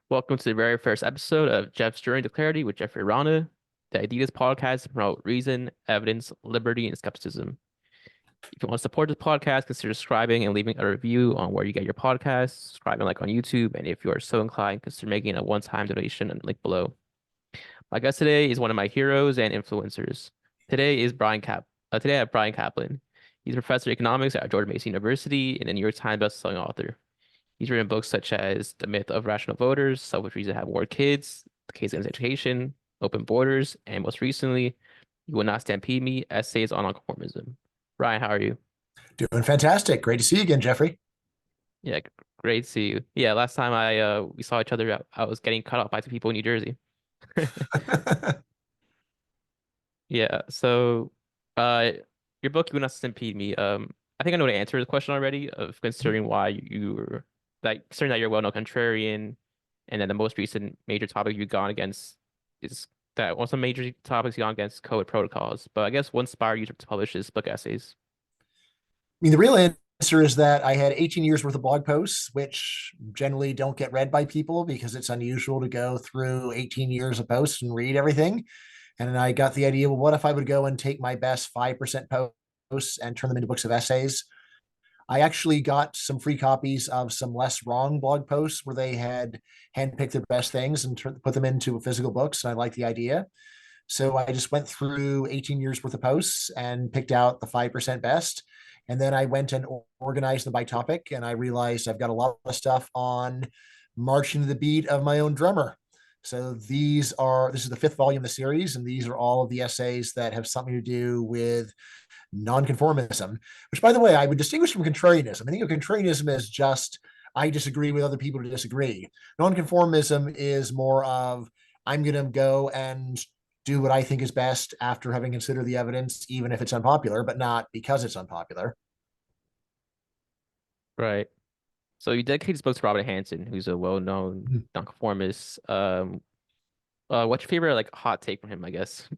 Welcome to the very first episode of Jeff's Journey to Clarity with Jeffrey Rana, the Ideas podcast to promote reason, evidence, liberty, and skepticism. If you want to support this podcast, consider subscribing and leaving a review on where you get your podcasts, subscribing like on YouTube, and if you are so inclined, consider making a one-time donation and link below. My guest today is one of my heroes and influencers. Today I have Bryan Caplan. He's a professor of economics at George Mason University and a New York Times bestselling author. He's written books such as The Myth of Rational Voters, Selfish Reason to Have More Kids, The Case Against Education, Open Borders, and most recently, You Will Not Stampede Me, Essays on Non-conformism. Ryan, how are you? Doing fantastic. Great to see you again, Jeffrey. Yeah, great to see you. Yeah, last time we saw each other, I was getting cut off by some people in New Jersey. Yeah, so uh your book, You Will Not Stampede Me, I think I know the answer to the question already of considering why you were like considering that you're a well-known contrarian, and then the most recent major topic you've gone against is that one of the major topics you've gone against code protocols. But I guess what inspired you to publish this book essays? mean, the real answer is that I had 18 years worth of blog posts, which generally don't get read by people because it's unusual to go through 18 years of posts and read everything. And then I got the idea, well, what if I would go and take my best 5% posts and turn them into books of essays? I actually got some free copies of some less wrong blog posts where they had handpicked their best things and put them into physical books. And I like the idea. So I just went through 18 years worth of posts and picked out the 5% best. And then I went and organized them by topic. And I realized I've got a lot of stuff on marching to the beat of my own drummer. So this is the fifth volume of the series, and these are all of the essays that have something to do with non-conformism, which, by the way, I would distinguish from contrarianism. I think of contrarianism as just I disagree with other people to disagree. Non-conformism is more of I'm going to go and do what I think is best after having considered the evidence, even if it's unpopular, but not because it's unpopular. Right. So you dedicate this book to Robert Hanson, who's a well-known nonconformist. What's your favorite like hot take from him, I guess?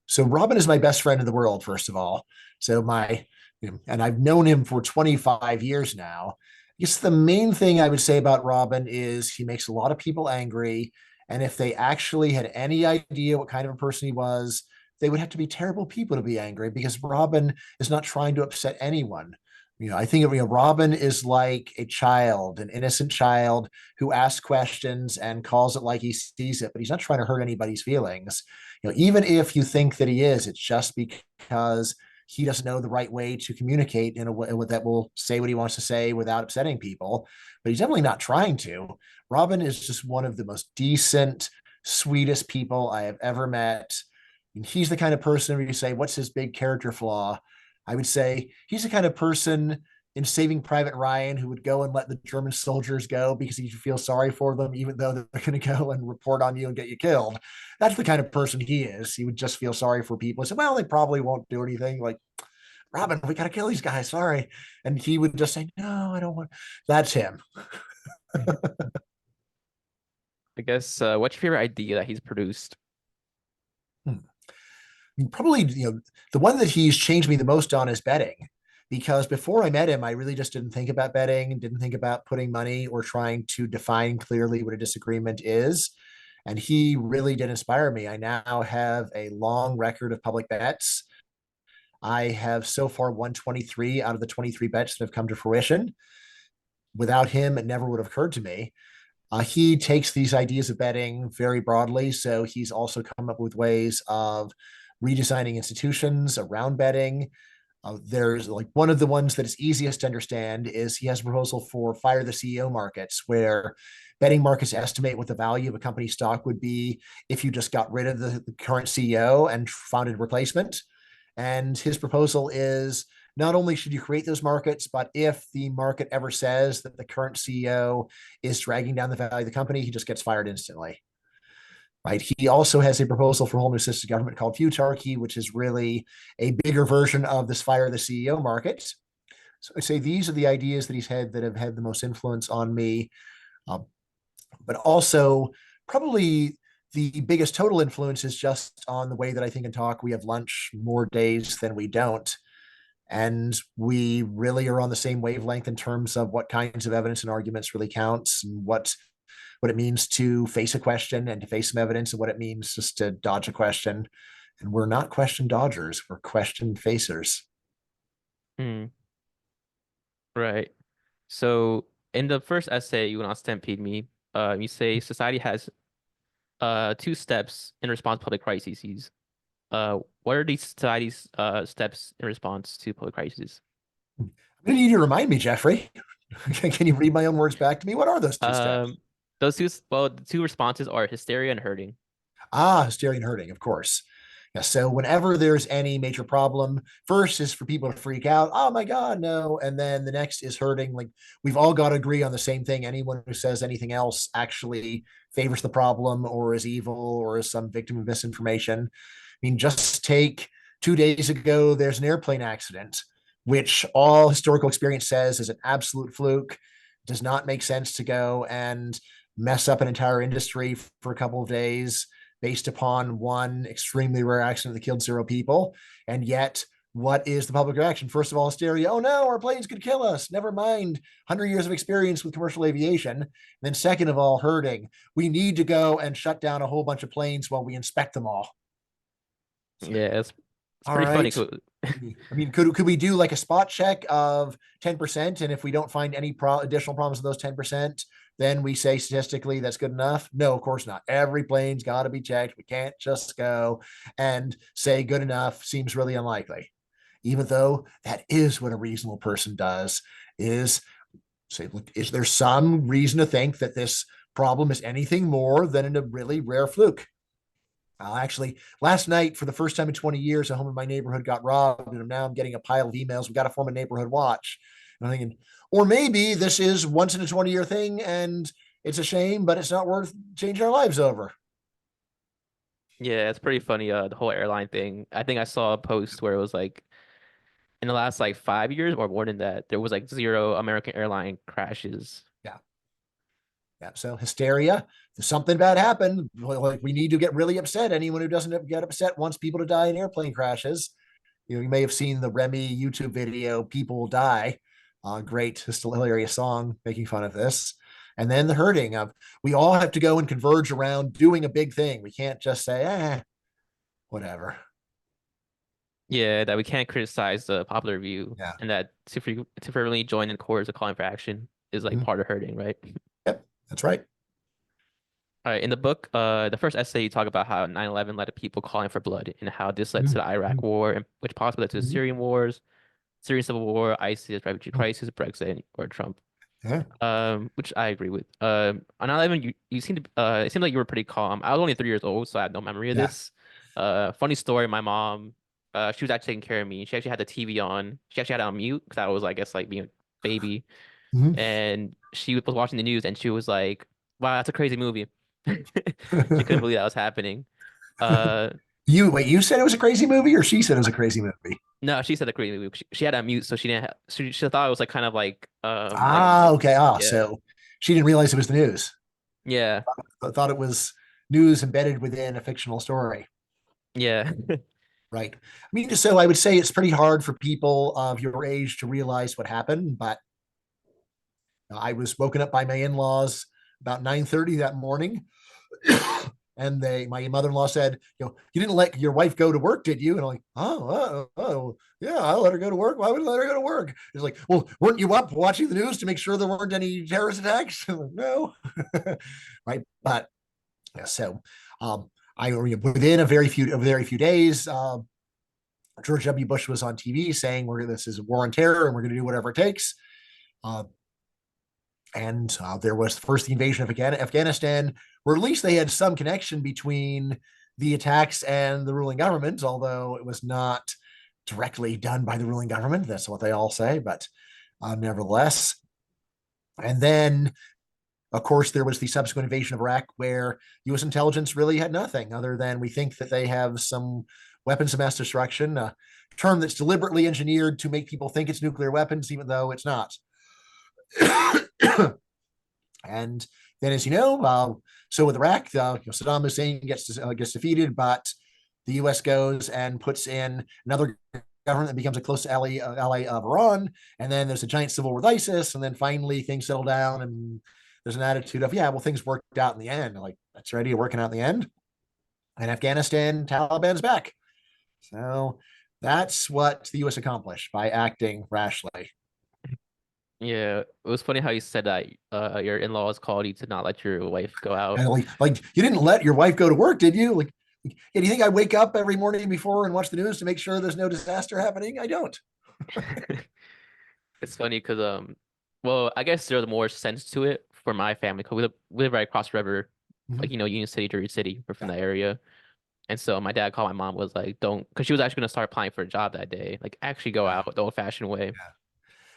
So Robin is my best friend in the world, first of all. So and I've known him for 25 years now. I guess the main thing I would say about Robin is he makes a lot of people angry. And if they actually had any idea what kind of a person he was, they would have to be terrible people to be angry because Robin is not trying to upset anyone. I think Robin is like a child, an innocent child who asks questions and calls it like he sees it, but he's not trying to hurt anybody's feelings. Even if you think that he is, it's just because he doesn't know the right way to communicate in a way that will say what he wants to say without upsetting people. But he's definitely not trying to. Robin is just one of the most decent, sweetest people I have ever met. And he's the kind of person where you say, what's his big character flaw? I would say he's the kind of person in Saving Private Ryan who would go and let the German soldiers go because he feels sorry for them, even though they're going to go and report on you and get you killed. That's the kind of person he is. He would just feel sorry for people and say, well, they probably won't do anything. Like, Robin, we got to kill these guys. Sorry. And he would just say, no, I don't want. That's him. I guess what's your favorite idea that he's produced? Probably, the one that he's changed me the most on is betting. Because before I met him, I really just didn't think about betting, didn't think about putting money or trying to define clearly what a disagreement is. And he really did inspire me. I now have a long record of public bets. I have so far won 23 out of the 23 bets that have come to fruition. Without him, it never would have occurred to me. He takes these ideas of betting very broadly. So he's also come up with ways of redesigning institutions around betting. There's like one of the ones that is easiest to understand is he has a proposal for fire the CEO markets, where betting markets estimate what the value of a company stock would be if you just got rid of the current CEO and found a replacement. And his proposal is not only should you create those markets, but if the market ever says that the current CEO is dragging down the value of the company, he just gets fired instantly. Right. He also has a proposal for a whole new system of government called futarchy, which is really a bigger version of this fire the CEO market. So I'd say these are the ideas that he's had that have had the most influence on me. Um, but also, probably the biggest total influence is just on the way that I think and talk. We have lunch more days than we don't. And we really are on the same wavelength in terms of what kinds of evidence and arguments really counts, and what it means to face a question and to face some evidence, and what it means just to dodge a question. And we're not question dodgers, we're question facers. Hmm. Right. So in the first essay, You Will Not Stampede Me, you say society has two steps in response to public crises. What are these society's steps in response to public crises? I'm going to need you to remind me, Jeffrey. Can you read my own words back to me? What are those two steps? Um, those two, well, the two responses are hysteria and hurting. Hysteria and hurting, of course. Yeah, so whenever there's any major problem, first is for people to freak out. Oh my God, no. And then the next is hurting. Like, we've all got to agree on the same thing. Anyone who says anything else actually favors the problem or is evil or is some victim of misinformation. I mean, just take 2 days ago, there's an airplane accident, which all historical experience says is an absolute fluke, does not make sense to go and mess up an entire industry for a couple of days based upon one extremely rare accident that killed 0 people. And yet, what is the public reaction? First of all, hysteria. Oh no, our planes could kill us. Never mind 100 years of experience with commercial aviation. And then, second of all, hurting. We need to go and shut down a whole bunch of planes while we inspect them all. It's like, Yeah, it's all pretty funny. right. I mean, could we do like a spot check of 10%? And if we don't find any additional problems with those 10%, then we say statistically that's good enough? No, of course not. Every plane's got to be checked. We can't just go and say good enough. Seems really unlikely. Even though that is what a reasonable person does, is say, look, is there some reason to think that this problem is anything more than a really rare fluke? Actually, last night, for the first time in 20 years, a home in my neighborhood got robbed, and now I'm getting a pile of emails. We got to form a neighborhood watch. And I'm thinking, or maybe this is once in a 20-year thing, and it's a shame, but it's not worth changing our lives over. Yeah, it's pretty funny. The whole airline thing. I think I saw a post where it was like in the last like 5 years or more than that, there was like zero American airline crashes. Yeah, yeah. So hysteria. If something bad happened, like, we need to get really upset. Anyone who doesn't get upset wants people to die in airplane crashes. You may have seen the Remy YouTube video, People Will Die. Great, just a hilarious song making fun of this. And then the hurting of, we all have to go and converge around doing a big thing. We can't just say, whatever. Yeah, that we can't criticize the popular view, Yeah. and that to frequently join in chorus of calling for action is like Mhm. part of hurting, right? Yep, that's right. All right, in the book, the first essay you talk about how 9/11 led to people calling for blood and how this led to Mhm. the Iraq War, and which possibly led to the Mhm. Syrian wars, Syrian civil war, ISIS, refugee Mhm. crisis, Brexit, or Trump. Yeah. Which I agree with. On 9/11, you seem to it seemed like you were pretty calm. I was only 3 years old, so I have no memory of Yeah. this. Funny story, my mom, she was actually taking care of me. She actually had the TV on. She actually had it on mute because I was, I guess, like being a baby. Mhm. And she was watching the news and she was like, "Wow, that's a crazy movie." She couldn't believe that was happening. Uh, You said it was a crazy movie, or she said it was a crazy movie? no, she said a crazy movie. She had it on mute, so she didn't have, she thought it was like kind of like Okay. yeah, So she didn't realize it was the news. yeah, I thought it was news embedded within a fictional story. yeah. Right. I mean, so I would say it's pretty hard for people of your age to realize what happened, but I was woken up by my in-laws about 9:30 that morning. And my mother-in-law said, you didn't let your wife go to work, did you? And I'm like, yeah, I let her go to work. Why would I let her go to work? It's like, well, weren't you up watching the news to make sure there weren't any terrorist attacks? Like, no. Right. But yeah, so I within a very few days, George W. Bush was on TV saying, this is a war on terror and we're going to do whatever it takes. Uh, and there was first the invasion of Afghanistan, where at least they had some connection between the attacks and the ruling government, although it was not directly done by the ruling government. That's what they all say, but nevertheless. And then, of course, there was the subsequent invasion of Iraq, where U.S. intelligence really had nothing other than, we think that they have some weapons of mass destruction, a term that's deliberately engineered to make people think it's nuclear weapons, even though it's not. And then, as you know, so with Iraq, Saddam Hussein gets defeated, but the U.S. goes and puts in another government that becomes a close ally of Iran, and then there's a giant civil war with ISIS, and then finally things settle down, and there's an attitude of, yeah, well, things worked out in the end. Like, that's ready to working out in the end. And Afghanistan, Taliban's back. So that's what the U.S. accomplished by acting rashly. Yeah, it was funny how you said that your in-laws called you to not let your wife go out. And like you didn't let your wife go to work, did you? Like, yeah, do you think I wake up every morning before and watch the news to make sure there's no disaster happening? I don't. It's funny because well, I guess there's more sense to it for my family because we live right across the river, like Mhm. Union City, Jersey City. We're from Yeah. that area, and so my dad called my mom was like, "Don't," because she was actually gonna start applying for a job that day. Like, actually go Yeah. out the old-fashioned way. Yeah.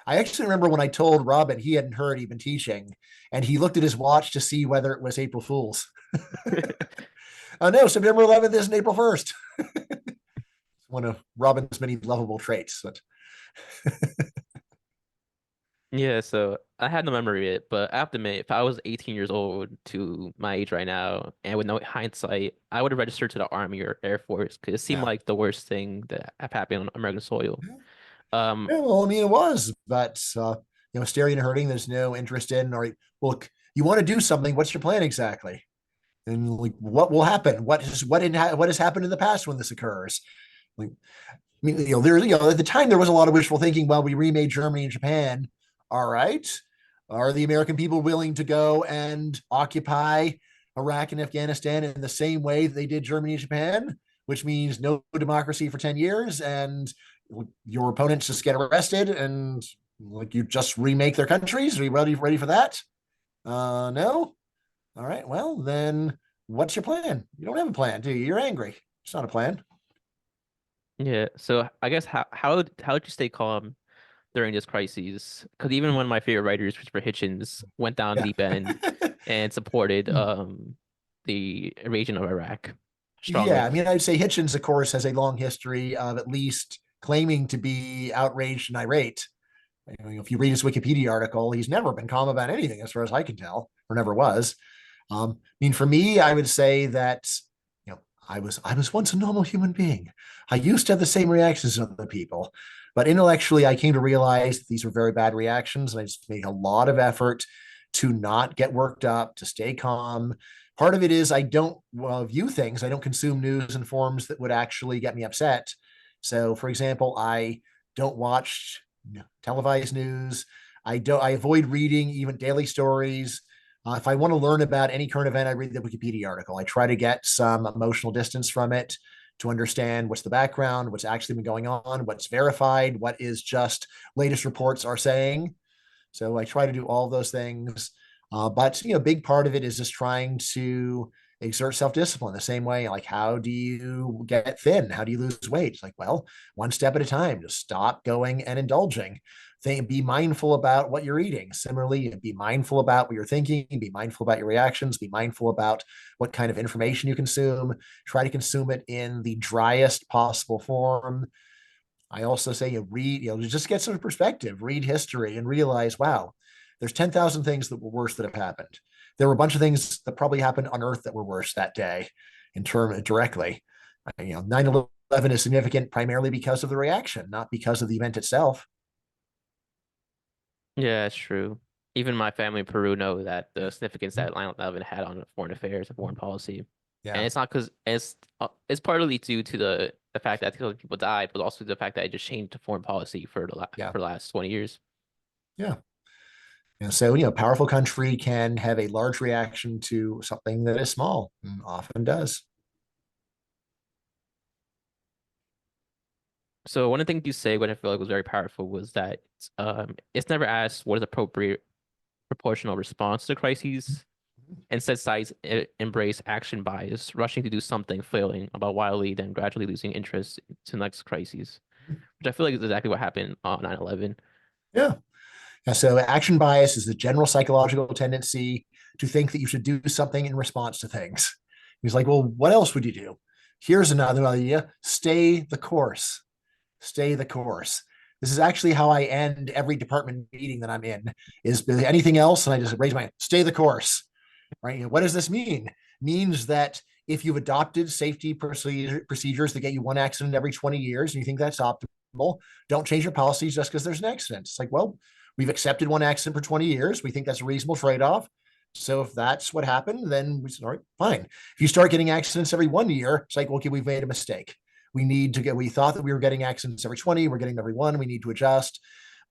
I actually remember when I told Robin he hadn't heard he'd been teaching, and he looked at his watch to see whether it was April Fool's. Oh no, September 11th isn't April 1st. One of Robin's many lovable traits. But Yeah, so I had no memory of it, but I have to admit, if I was 18 years old to my age right now, and with no hindsight, I would have registered to the Army or Air Force because it seemed yeah. like the worst thing that have happened on American soil. Um, Yeah, well, I mean, it was, but staring and hurting, there's no interest in, or look, you want to do something. What's your plan exactly? And like, what will happen? What has happened in the past when this occurs? Like, I mean, at the time there was a lot of wishful thinking. Well, we remade Germany and Japan. All right, are the American people willing to go and occupy Iraq and Afghanistan in the same way that they did Germany and Japan, which means no democracy for 10 years and your opponents just get arrested and like you just remake their countries? Are you ready for that? No. All right. Well, then what's your plan? You don't have a plan, do you? You're angry. It's not a plan. yeah, so I guess how did you stay calm during this crisis? Because even one of my favorite writers, Christopher Hitchens, went down Yeah. deep end and supported the invasion of Iraq Yeah, strongly. I mean, I'd say Hitchens, of course, has a long history of at least claiming to be outraged and irate. If you read his Wikipedia article, he's never been calm about anything, as far as I can tell, or never was. I mean, for me, I would say that I was once a normal human being. I used to have the same reactions as other people, but intellectually, I came to realize that these were very bad reactions, and I just made a lot of effort to not get worked up, to stay calm. Part of it is I don't view things, I don't consume news in forms that would actually get me upset. So, for example, I don't watch televised news. I avoid reading even daily stories. If I want to learn about any current event, I read the Wikipedia article. I try to get some emotional distance from it to understand what's the background, what's actually been going on, what's verified, what is just latest reports are saying. So I try to do all those things. But a big part of it is just trying to exert self-discipline the same way. Like, how do you get thin? How do you lose weight? It's like, well, one step at a time. Just stop going and indulging. Be mindful about what you're eating. Similarly, be mindful about what you're thinking. Be mindful about your reactions. Be mindful about what kind of information you consume. Try to consume it in the driest possible form. I also say read, just get some perspective, read history and realize, wow, there's 10,000 things that were worse that have happened. There were a bunch of things that probably happened on Earth that were worse that day in term directly. 9/11 is significant primarily because of the reaction, not because of the event itself. Yeah, it's true. Even my family in Peru know that the Yeah. significance that 9/11 had on foreign affairs and foreign policy. And Yeah. it's not because it's partly due to the fact that people died, but also the fact that it just changed the foreign policy for Yeah. for the last 20 years. Yeah. And so, a powerful country can have a large reaction to something that is small, and often does. So one of the things you say, what I feel like was very powerful, was that it's never asked what is appropriate proportional response to crises. Instead, sides embrace action bias, rushing to do something, failing about wildly, then gradually losing interest to the next crises, which I feel like is exactly what happened on 9/11. Yeah. And so action bias is the general psychological tendency to think that you should do something in response to things. He's like, well, what else would you do? Here's another idea: stay the course. Stay the course. This is actually how I end every department meeting that I'm in. Is anything else? And I just raise my hand. Stay the course. Right? What does this mean? It means that if you've adopted safety procedures that get you one accident every 20 years and you think that's optimal, Don't change your policies just because there's an accident. It's like, well, we've accepted one accident for 20 years. We think that's a reasonable trade-off. So if that's what happened, then we said, all right, fine. If you start getting accidents every 1 year, it's like, okay, we've made a mistake. We thought that we were getting accidents every 20, we're getting every one, we need to adjust.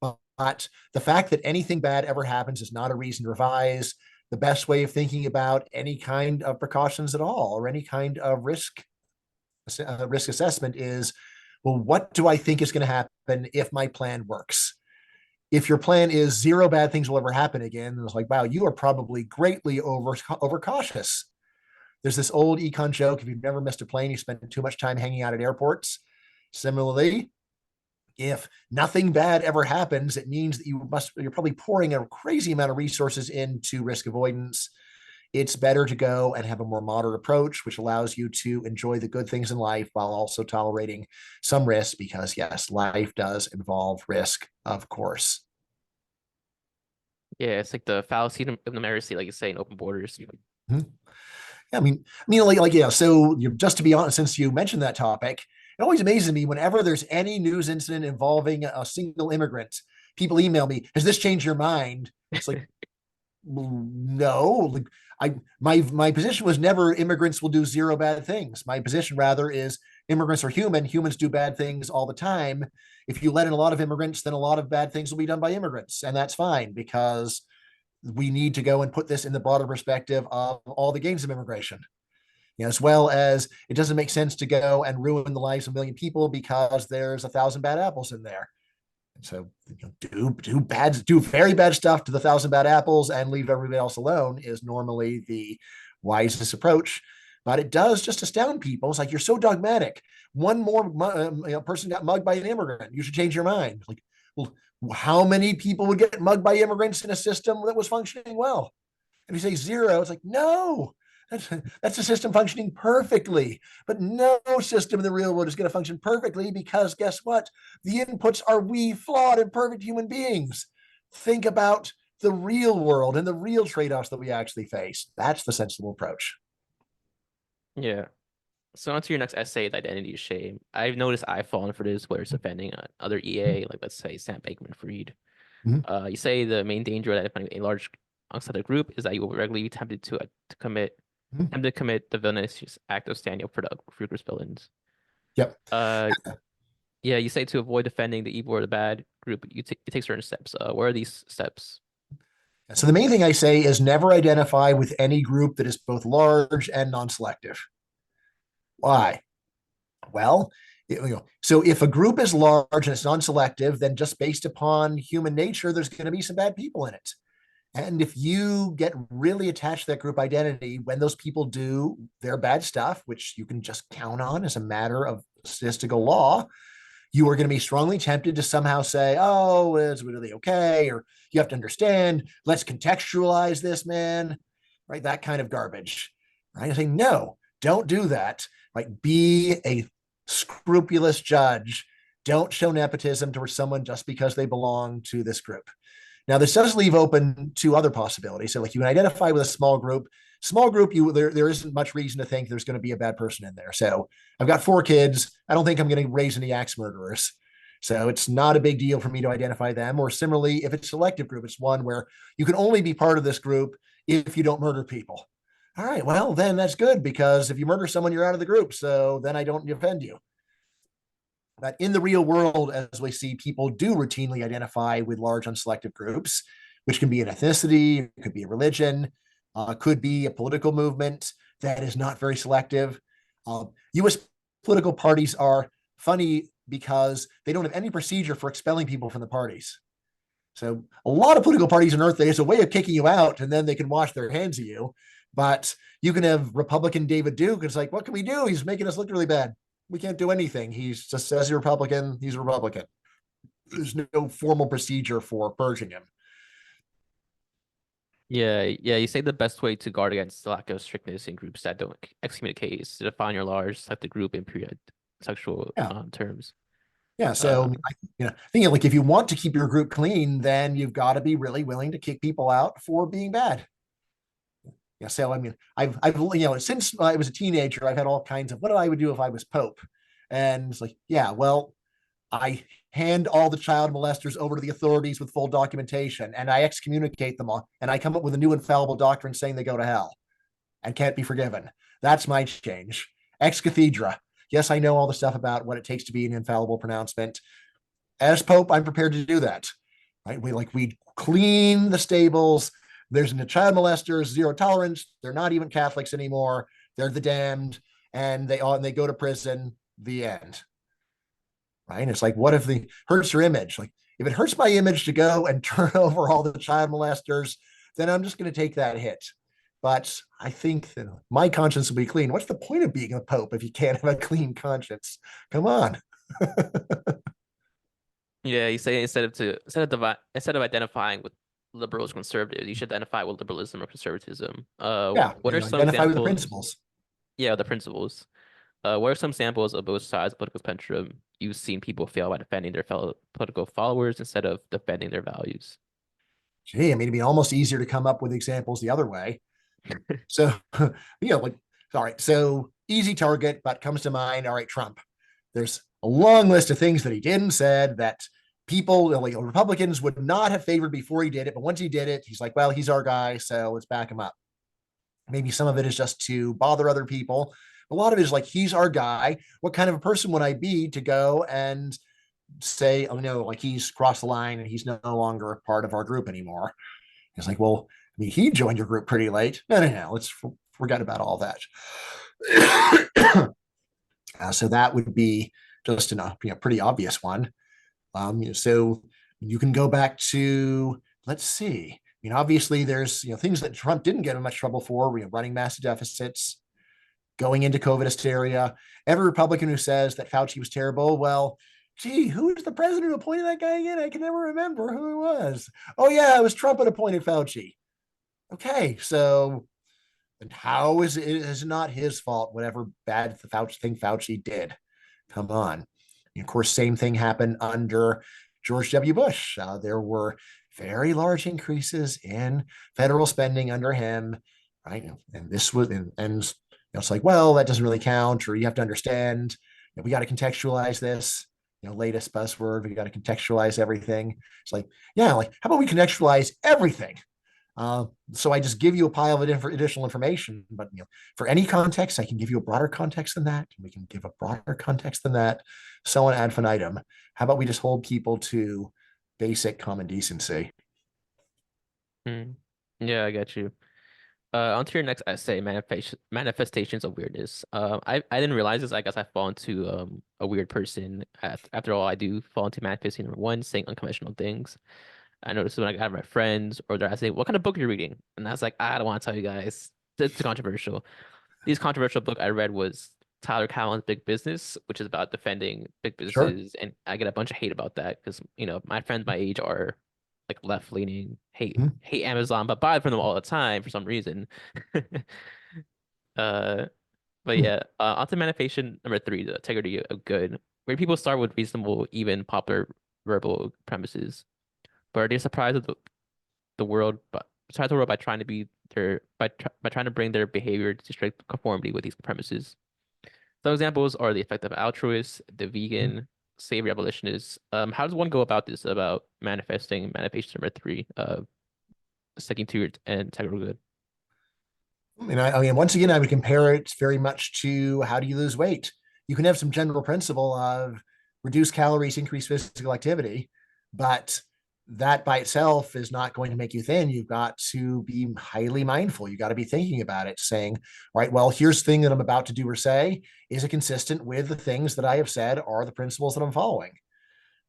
But the fact that anything bad ever happens is not a reason to revise. The best way of thinking about any kind of precautions at all, or any kind of risk assessment is, well, what do I think is going to happen if my plan works? If your plan is zero bad things will ever happen again, it's like, wow, you are probably greatly overcautious. There's this old econ joke: if you've never missed a plane, you spend too much time hanging out at airports. Similarly, if nothing bad ever happens, it means that you're probably pouring a crazy amount of resources into risk avoidance. It's better to go and have a more moderate approach, which allows you to enjoy the good things in life while also tolerating some risk, because yes, life does involve risk, of course. Yeah, it's like the fallacy of numeracy, like you say, in open borders. Mm-hmm. Like yeah. So just to be honest, since you mentioned that topic, it always amazes me whenever there's any news incident involving a single immigrant. People email me, "Has this changed your mind?" It's like, no. Like, my position was never immigrants will do zero bad things. My position rather is immigrants are human. Humans do bad things all the time. If you let in a lot of immigrants, then a lot of bad things will be done by immigrants, and that's fine, because we need to go and put this in the broader perspective of all the gains of immigration. As well as it doesn't make sense to go and ruin the lives of a million people because there's 1,000 bad apples in there. And so do very bad stuff to the 1,000 bad apples and leave everybody else alone is normally the wisest approach. But it does just astound people. It's like, you're so dogmatic. One more person got mugged by an immigrant, you should change your mind. Like, well, how many people would get mugged by immigrants in a system that was functioning well? If you say zero, it's like, no, that's a system functioning perfectly. But no system in the real world is going to function perfectly, because guess what? The inputs are we flawed and perfect human beings. Think about the real world and the real trade-offs that we actually face. That's the sensible approach. Yeah. So on to your next essay, the identity of shame. I've noticed I've fallen for this, where it's offending other EA, like let's say Sam Bankman-Fried. Mhm. You say the main danger of identifying a large unsettled group is that you will regularly be tempted to Mhm. commit the villainous act of standing up for the group's villains. Yep. Uh, yeah, you say to avoid defending the evil or the bad group, you take certain steps. What are these steps? So the main thing I say is never identify with any group that is both large and non-selective. Why? Well, so if a group is large and it's non-selective, then just based upon human nature, there's going to be some bad people in it. And if you get really attached to that group identity, when those people do their bad stuff, which you can just count on as a matter of statistical law, you are going to be strongly tempted to somehow say, oh, it's really okay. Or you have to understand, let's contextualize this, man. Right? That kind of garbage. Right? I say, no, don't do that. Right? Be a scrupulous judge. Don't show nepotism towards someone just because they belong to this group. Now, this does leave open to other possibilities. So, like, you can identify with a small group. Small group, there isn't much reason to think there's going to be a bad person in there. So, I've got 4 kids. I don't think I'm going to raise any axe murderers. So it's not a big deal for me to identify them. Or similarly, if it's a selective group, it's one where you can only be part of this group if you don't murder people. All right, well, then that's good, because if you murder someone, you're out of the group. So then I don't defend you. But in the real world, as we see, people do routinely identify with large unselective groups, which can be an ethnicity, it could be a religion, could be a political movement that is not very selective. US political parties are funny because they don't have any procedure for expelling people from the parties. So a lot of political parties on earth, there's a way of kicking you out and then they can wash their hands of you. But you can have Republican David Duke. It's like, what can we do? He's making us look really bad. We can't do anything. He's just says he's a Republican. He's a Republican. There's no formal procedure for purging him. Yeah. You say the best way to guard against the lack of strictness in groups that don't excommunicate is to define your large selected group in period sexual Yeah. terms. Yeah. Uh, So, thinking like if you want to keep your group clean, then you've got to be really willing to kick people out for being bad. Yeah. So, I've since I was a teenager, I've had all kinds of what I would do if I was Pope. And it's like, yeah, well, I hand all the child molesters over to the authorities with full documentation, and I excommunicate them all, and I come up with a new infallible doctrine saying they go to hell and can't be forgiven. That's my change. Ex cathedra. Yes, I know all the stuff about what it takes to be an infallible pronouncement. As Pope, I'm prepared to do that. Right? We clean the stables. There's no child molesters, zero tolerance. They're not even Catholics anymore. They're the damned, and they go to prison. The end. Right? And it's like, what if the hurts your image? Like, if it hurts my image to go and turn over all the child molesters, then I'm just going to take that hit. But I think that my conscience will be clean. What's the point of being a pope if you can't have a clean conscience? Come on. Yeah, you say instead of identifying with liberals, conservatives, you should identify with liberalism or conservatism. Yeah, What are some identify with the examples? principles. Yeah, the principles. What are some examples of both sides of the political spectrum you've seen people fail by defending their fellow political followers instead of defending their values? Gee, I mean, it'd be almost easier to come up with examples the other way. So, like, all right, so easy target, but comes to mind, all right, Trump. There's a long list of things that he did and said that people, like Republicans, would not have favored before he did it. But once he did it, he's like, well, he's our guy, so let's back him up. Maybe some of it is just to bother other people. A lot of it is like, he's our guy. What kind of a person would I be to go and say, oh no, like he's crossed the line and he's no longer a part of our group anymore? It's like, well, I mean, he joined your group pretty late. No. Let's forget about all that. So that would be just a pretty obvious one. So you can go back to, let's see. I mean, obviously, there's things that Trump didn't get in much trouble for, running massive deficits, going into COVID hysteria. Every Republican who says that Fauci was terrible, well, gee, who was the president who appointed that guy again? I can never remember who it was. Oh yeah, it was Trump that appointed Fauci. Okay, so and how is it not his fault? Whatever bad Fauci did. Come on. And of course, same thing happened under George W. Bush. There were very large increases in federal spending under him, right? And this was, and it's like, well, that doesn't really count, or you have to understand, we got to contextualize this. Latest buzzword, we got to contextualize everything. It's like, yeah, like how about we contextualize everything? So I just give you a pile of additional information, but for any context, I can give you a broader context than that. We can give a broader context than that, so on ad infinitum. How about we just hold people to basic common decency? Hmm. Yeah, I got you. On to your next essay, manifestations of weirdness. I didn't realize this. I guess I fall into a weird person. After all, I do fall into manifesting number one, saying unconventional things. I noticed when I got my friends or they're asking, what kind of book are you reading? And I was like, I don't want to tell you guys. It's too controversial. This controversial book I read was Tyler Cowen's Big Business, which is about defending big Sure. businesses. And I get a bunch of hate about that because, my friends my age are like left leaning, hate Amazon, but buy from them all the time for some reason. Uh, but Mm-hmm. yeah, on to manifestation number three, the integrity of good, where people start with reasonable, even popular verbal premises, but are they surprised at the world, but surprise the world by trying to be their by trying to bring their behavior to strict conformity with these premises. Some examples are the effective altruist, the vegan, savory abolitionist. How does one go about this? About manifesting manifestation number three, sticking to your integral good. And I mean, once again, I would compare it very much to how do you lose weight? You can have some general principle of reduce calories, increase physical activity, but that by itself is not going to make you thin. You've got to be highly mindful. You got to be thinking about it, saying, all right, well, here's the thing that I'm about to do or say. Is it consistent with the things that I have said are the principles that I'm following?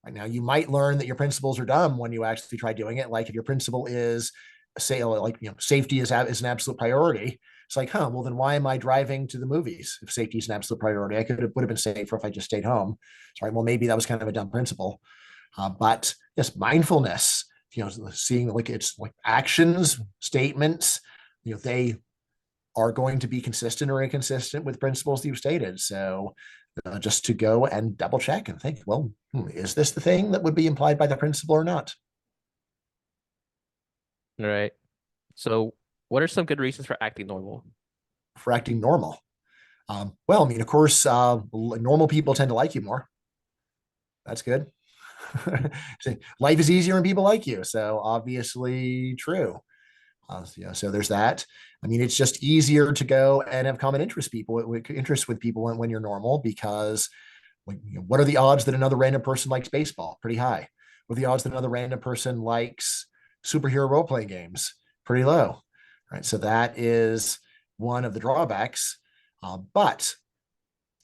Right now, you might learn that your principles are dumb when you actually try doing it. Like if your principle is say like safety is an absolute priority, it's like, huh, well then why am I driving to the movies if safety is an absolute priority? Would have been safer if I just stayed home. Sorry, well maybe that was kind of a dumb principle. But yes, mindfulness, seeing like it's like actions, statements, they are going to be consistent or inconsistent with principles that you've stated. So just to go and double check and think, well, is this the thing that would be implied by the principle or not? All right. So, what are some good reasons for acting normal? For acting normal. Well, I mean, of course, normal people tend to like you more. That's good. Life is easier when people like you. So obviously true. So there's that. I mean, it's just easier to go and have common interests with people when you're normal, because what are the odds that another random person likes baseball? Pretty high. What are the odds that another random person likes superhero role playing games? Pretty low. Right. So that is one of the drawbacks. But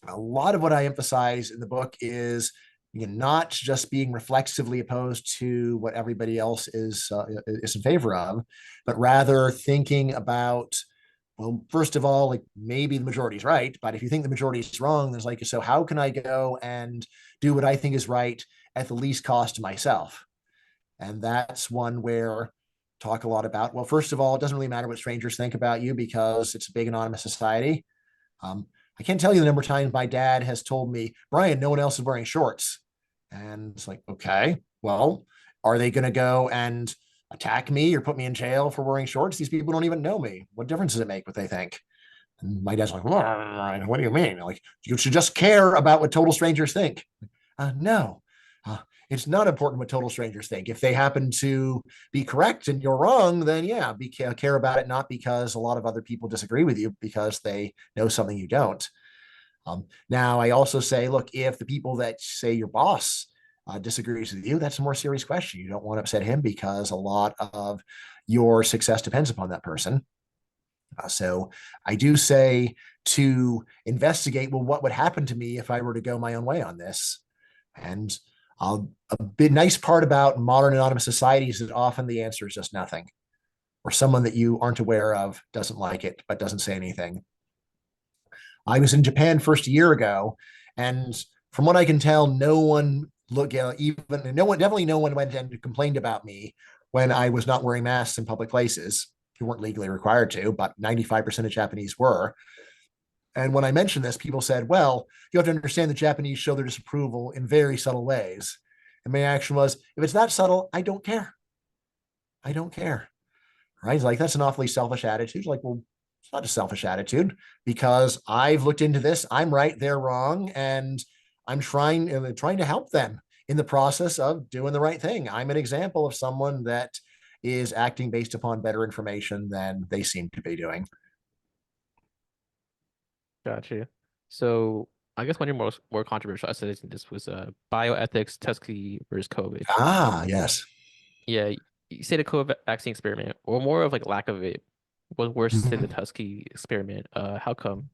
a lot of what I emphasize in the book is not just being reflexively opposed to what everybody else is in favor of, but rather thinking about, well, first of all, like maybe the majority is right, but if you think the majority is wrong, there's like, so how can I go and do what I think is right at the least cost to myself? And that's one where talk a lot about, well, first of all, it doesn't really matter what strangers think about you because it's a big anonymous society. I can't tell you the number of times my dad has told me, Bryan, no one else is wearing shorts. And it's like, okay, well, are they going to go and attack me or put me in jail for wearing shorts? These people don't even know me. What difference does it make what they think? And my dad's like, what do you mean? Like, you should just care about what total strangers think. No, it's not important what total strangers think. If they happen to be correct and you're wrong, then yeah, care about it, not because a lot of other people disagree with you because they know something you don't. Now, I also say, look, if the people that say your boss disagrees with you, that's a more serious question. You don't want to upset him because a lot of your success depends upon that person. So I do say to investigate, well, what would happen to me if I were to go my own way on this? And a big nice part about modern anonymous societies is often the answer is just nothing, or someone that you aren't aware of doesn't like it, but doesn't say anything. I was in Japan first a year ago, and from what I can tell, no one definitely no one went and complained about me when I was not wearing masks in public places. You weren't legally required to, but 95% of Japanese were. And when I mentioned this, people said, well, you have to understand the Japanese show their disapproval in very subtle ways. And my reaction was, if it's that subtle, I don't care. I don't care. Right? He's like, that's an awfully selfish attitude. Like, well, it's not a selfish attitude because I've looked into this. I'm right, they're wrong. And I'm trying to help them in the process of doing the right thing. I'm an example of someone that is acting based upon better information than they seem to be doing. Gotcha. So I guess one of your more controversial essays in this was bioethics, Tuskegee versus COVID. Ah, yes. Yeah, you say the COVID vaccine experiment, or more of like lack of it, was worse than the Mhm. Tuskegee experiment. How come?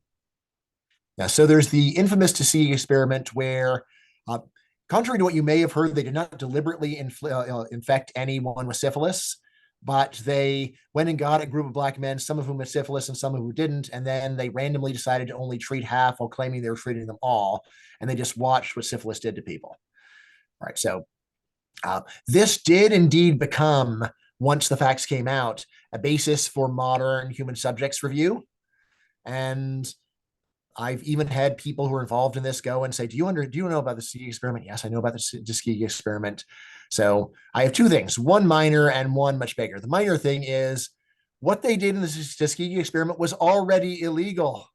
Yeah, so there's the infamous Tuskegee experiment where, uh, contrary to what you may have heard, they did not deliberately infect anyone with syphilis, but they went and got a group of black men, some of whom had syphilis and some of who didn't, and then they randomly decided to only treat half while claiming they were treating them all, and they just watched what syphilis did to people. All right, so this did indeed become, once the facts came out, a basis for modern human subjects review. And I've even had people who are involved in this go and say, do you know about the Tuskegee experiment? Yes, I know about the Tuskegee experiment. So I have two things, one minor and one much bigger. The minor thing is what they did in the Tuskegee experiment was already illegal.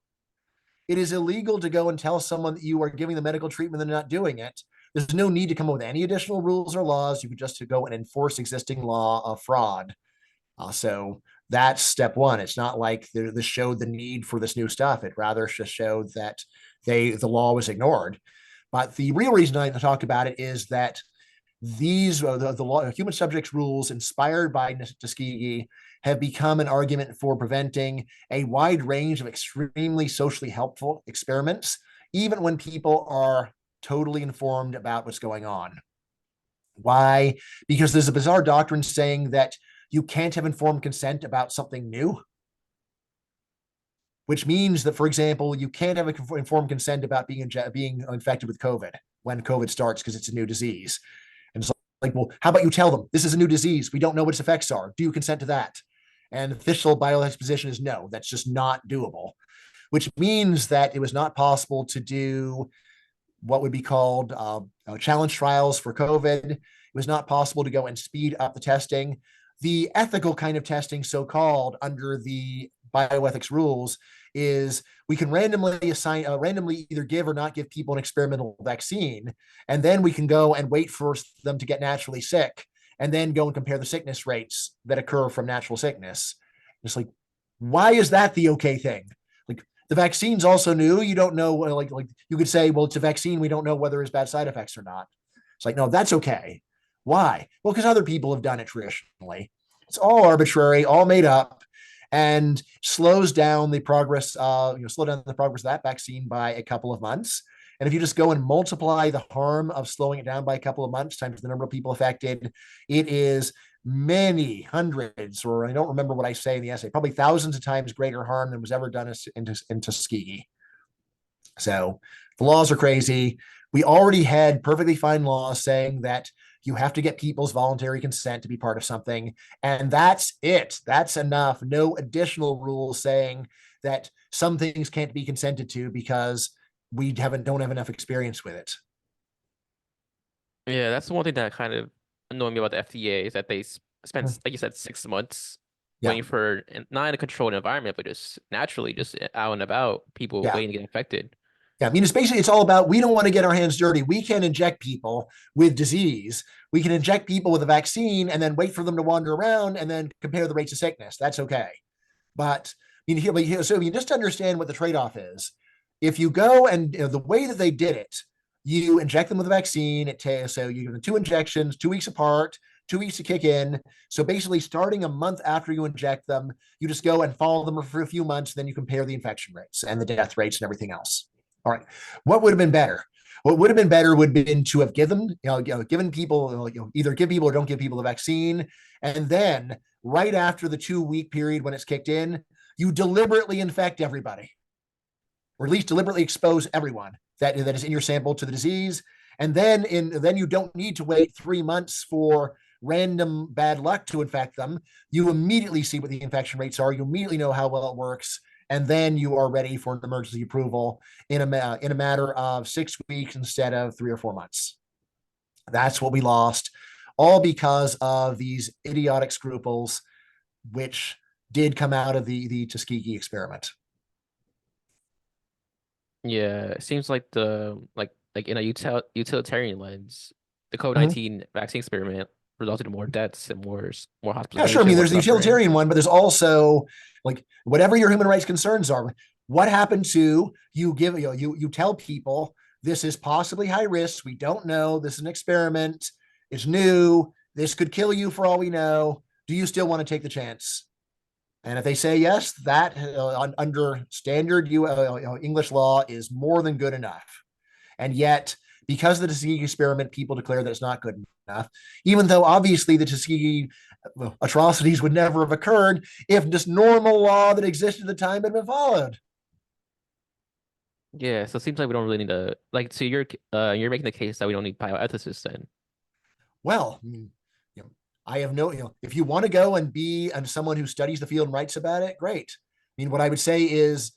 It is illegal to go and tell someone that you are giving the medical treatment and they're not doing it. There's no need to come up with any additional rules or laws. You could just go and enforce existing law of fraud. So that's step one. It's not like this showed the need for this new stuff. It rather just showed that the law was ignored. But the real reason I talk about it is that these the law, human subjects rules inspired by Tuskegee have become an argument for preventing a wide range of extremely socially helpful experiments, even when people are totally informed about what's going on. Why? Because there's a bizarre doctrine saying that you can't have informed consent about something new, which means that, for example, you can't have informed consent about being infected with COVID when COVID starts because it's a new disease. And it's like, well, how about you tell them this is a new disease? We don't know what its effects are. Do you consent to that? And the official bioethics position is no, that's just not doable, which means that it was not possible to do what would be called challenge trials for COVID. It was not possible to go and speed up the testing. The ethical kind of testing, so called, under the bioethics rules, is we can randomly either give or not give people an experimental vaccine, and then we can go and wait for them to get naturally sick, and then go and compare the sickness rates that occur from natural sickness. It's like, why is that the okay thing? Like, the vaccine's also new. You don't know, like you could say, well, it's a vaccine. We don't know whether it's bad side effects or not. It's like, no, that's okay. Why? Well, because other people have done it traditionally. It's all arbitrary, all made up, and slows down the progress. Slow down the progress of that vaccine by a couple of months. And if you just go and multiply the harm of slowing it down by a couple of months times the number of people affected, it is many hundreds, or I don't remember what I say in the essay, probably thousands of times greater harm than was ever done in Tuskegee. So the laws are crazy. We already had perfectly fine laws saying that you have to get people's voluntary consent to be part of something. And that's it. That's enough. No additional rules saying that some things can't be consented to because we don't have enough experience with it. Yeah, that's the one thing that kind of annoyed me about the FDA is that they spent, Mm. like you said, 6 months Yeah. waiting for not in a controlled environment, but just naturally, just out and about, people Yeah. waiting to get infected. Yeah, I mean, it's all about, we don't want to get our hands dirty. We can inject people with disease. We can inject people with a vaccine and then wait for them to wander around and then compare the rates of sickness. That's okay. But so you just understand what the trade-off is. If you go and the way that they did it, you inject them with a vaccine. So you give them 2 injections, 2 weeks apart, 2 weeks to kick in. So basically, starting a month after you inject them, you just go and follow them for a few months. Then you compare the infection rates and the death rates and everything else. All right. What would have been better? What would have been better would have been to have given people, either give people or don't give people the vaccine. And then right after the 2 week period when it's kicked in, you deliberately infect everybody, or at least deliberately expose everyone that is in your sample to the disease. And then you don't need to wait 3 months for random bad luck to infect them. You immediately see what the infection rates are. You immediately know how well it works. And then you are ready for an emergency approval in a matter of 6 weeks instead of 3 or 4 months. That's what we lost, all because of these idiotic scruples, which did come out of the Tuskegee experiment. Yeah, it seems like like in a utilitarian lens, the Mhm. COVID-19 vaccine experiment resulted in more deaths and more Yeah, sure. I hospitalization, mean, more there's the suffering. utilitarian one, but there's also, like, whatever your human rights concerns are. What happened to you? You tell people this is possibly high risk. We don't know. This is an experiment. It's new. This could kill you for all we know. Do you still want to take the chance? And if they say yes, that under standard English law is more than good enough. And yet, because of the Tuskegee experiment, people declare that it's not good enough, even though obviously the Tuskegee atrocities would never have occurred if just normal law that existed at the time had been followed. Yeah, so it seems like we don't really need to like. So you're making the case that we don't need bioethicists then. Well, you know, I have no, if you want to go and be someone who studies the field and writes about it, great. I mean, what I would say is,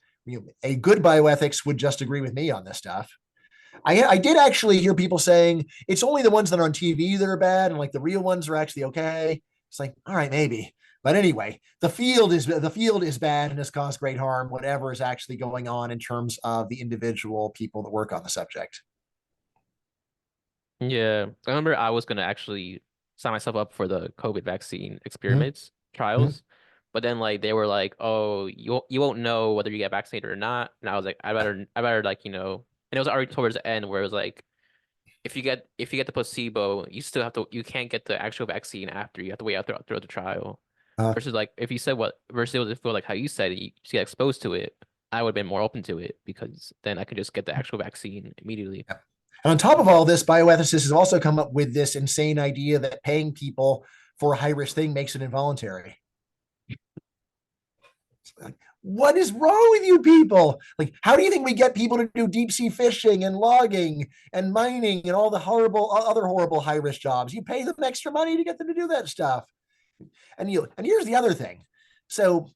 a good bioethics would just agree with me on this stuff. I did actually hear people saying it's only the ones that are on TV that are bad, and like the real ones are actually okay. It's like, all right, maybe. But anyway, the field is bad and has caused great harm, whatever is actually going on in terms of the individual people that work on the subject. Yeah, I remember I was gonna actually sign myself up for the COVID vaccine Mm-hmm. experiments Mm-hmm. trials, but then like they were like, "Oh, you won't know whether you get vaccinated or not." And I was like, I better like and it was already towards the end where it was like, if you get the placebo, you can't get the actual vaccine after you have to wait out throughout the trial. Uh, Versus like if you said what versus it was feel like how you said it, you just get exposed to it, I would have been more open to it because then I could just get the actual vaccine immediately. yeah. And on top of all this, bioethicists have also come up with this insane idea that paying people for a high risk thing makes it involuntary. What is wrong with you people? Like, how do you think we get people to do deep sea fishing and logging and mining and all the other horrible high risk jobs? You pay them extra money to get them to do that stuff. And here's the other thing. So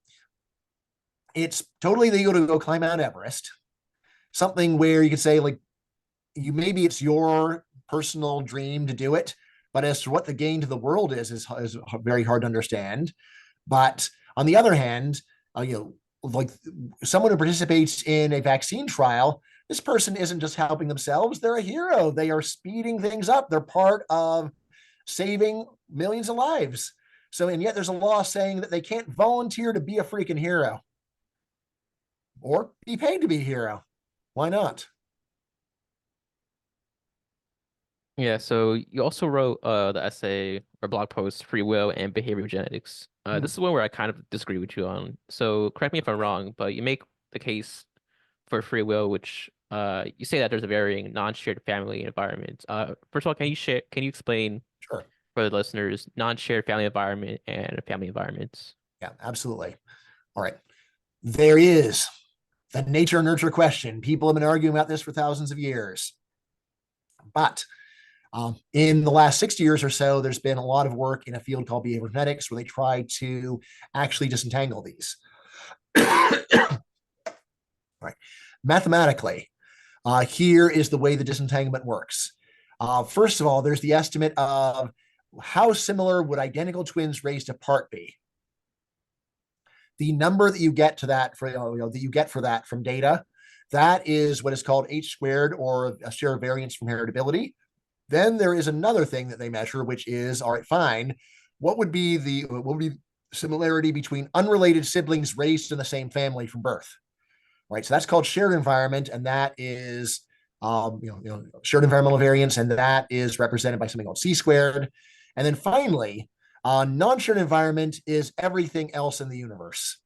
it's totally legal to go climb Mount Everest, something where you could say, like, maybe it's your personal dream to do it, but as to what the gain to the world is very hard to understand. But on the other hand, like someone who participates in a vaccine trial, this person isn't just helping themselves, they're a hero. They are speeding things up. They're part of saving millions of lives. So, and yet there's a law saying that they can't volunteer to be a freaking hero or be paid to be a hero. Why not? Yeah, so you also wrote the essay or blog post, Free Will and Behavioral Genetics. This is one where I kind of disagree with you on. So correct me if I'm wrong, but you make the case for free will, which you say that there's a varying non-shared family environment. First of all, can you explain Sure. for the listeners non-shared family environment and family environments? Yeah, absolutely. All right. There is the nature nurture question. People have been arguing about this for thousands of years. But in the last 60 years or so, there's been a lot of work in a field called behavioral genetics where they try to actually disentangle these. Right. Mathematically, here is the way the disentanglement works. First of all, there's the estimate of how similar would identical twins raised apart be. The number that you get to that that you get for that from data, that is what is called H squared, or a share of variance from heritability. Then there is another thing that they measure, which is, all right, fine, what would be the similarity between unrelated siblings raised in the same family from birth? Right, so that's called shared environment, and that is shared environmental variance, and that is represented by something called C squared. And then finally, non-shared environment is everything else in the universe.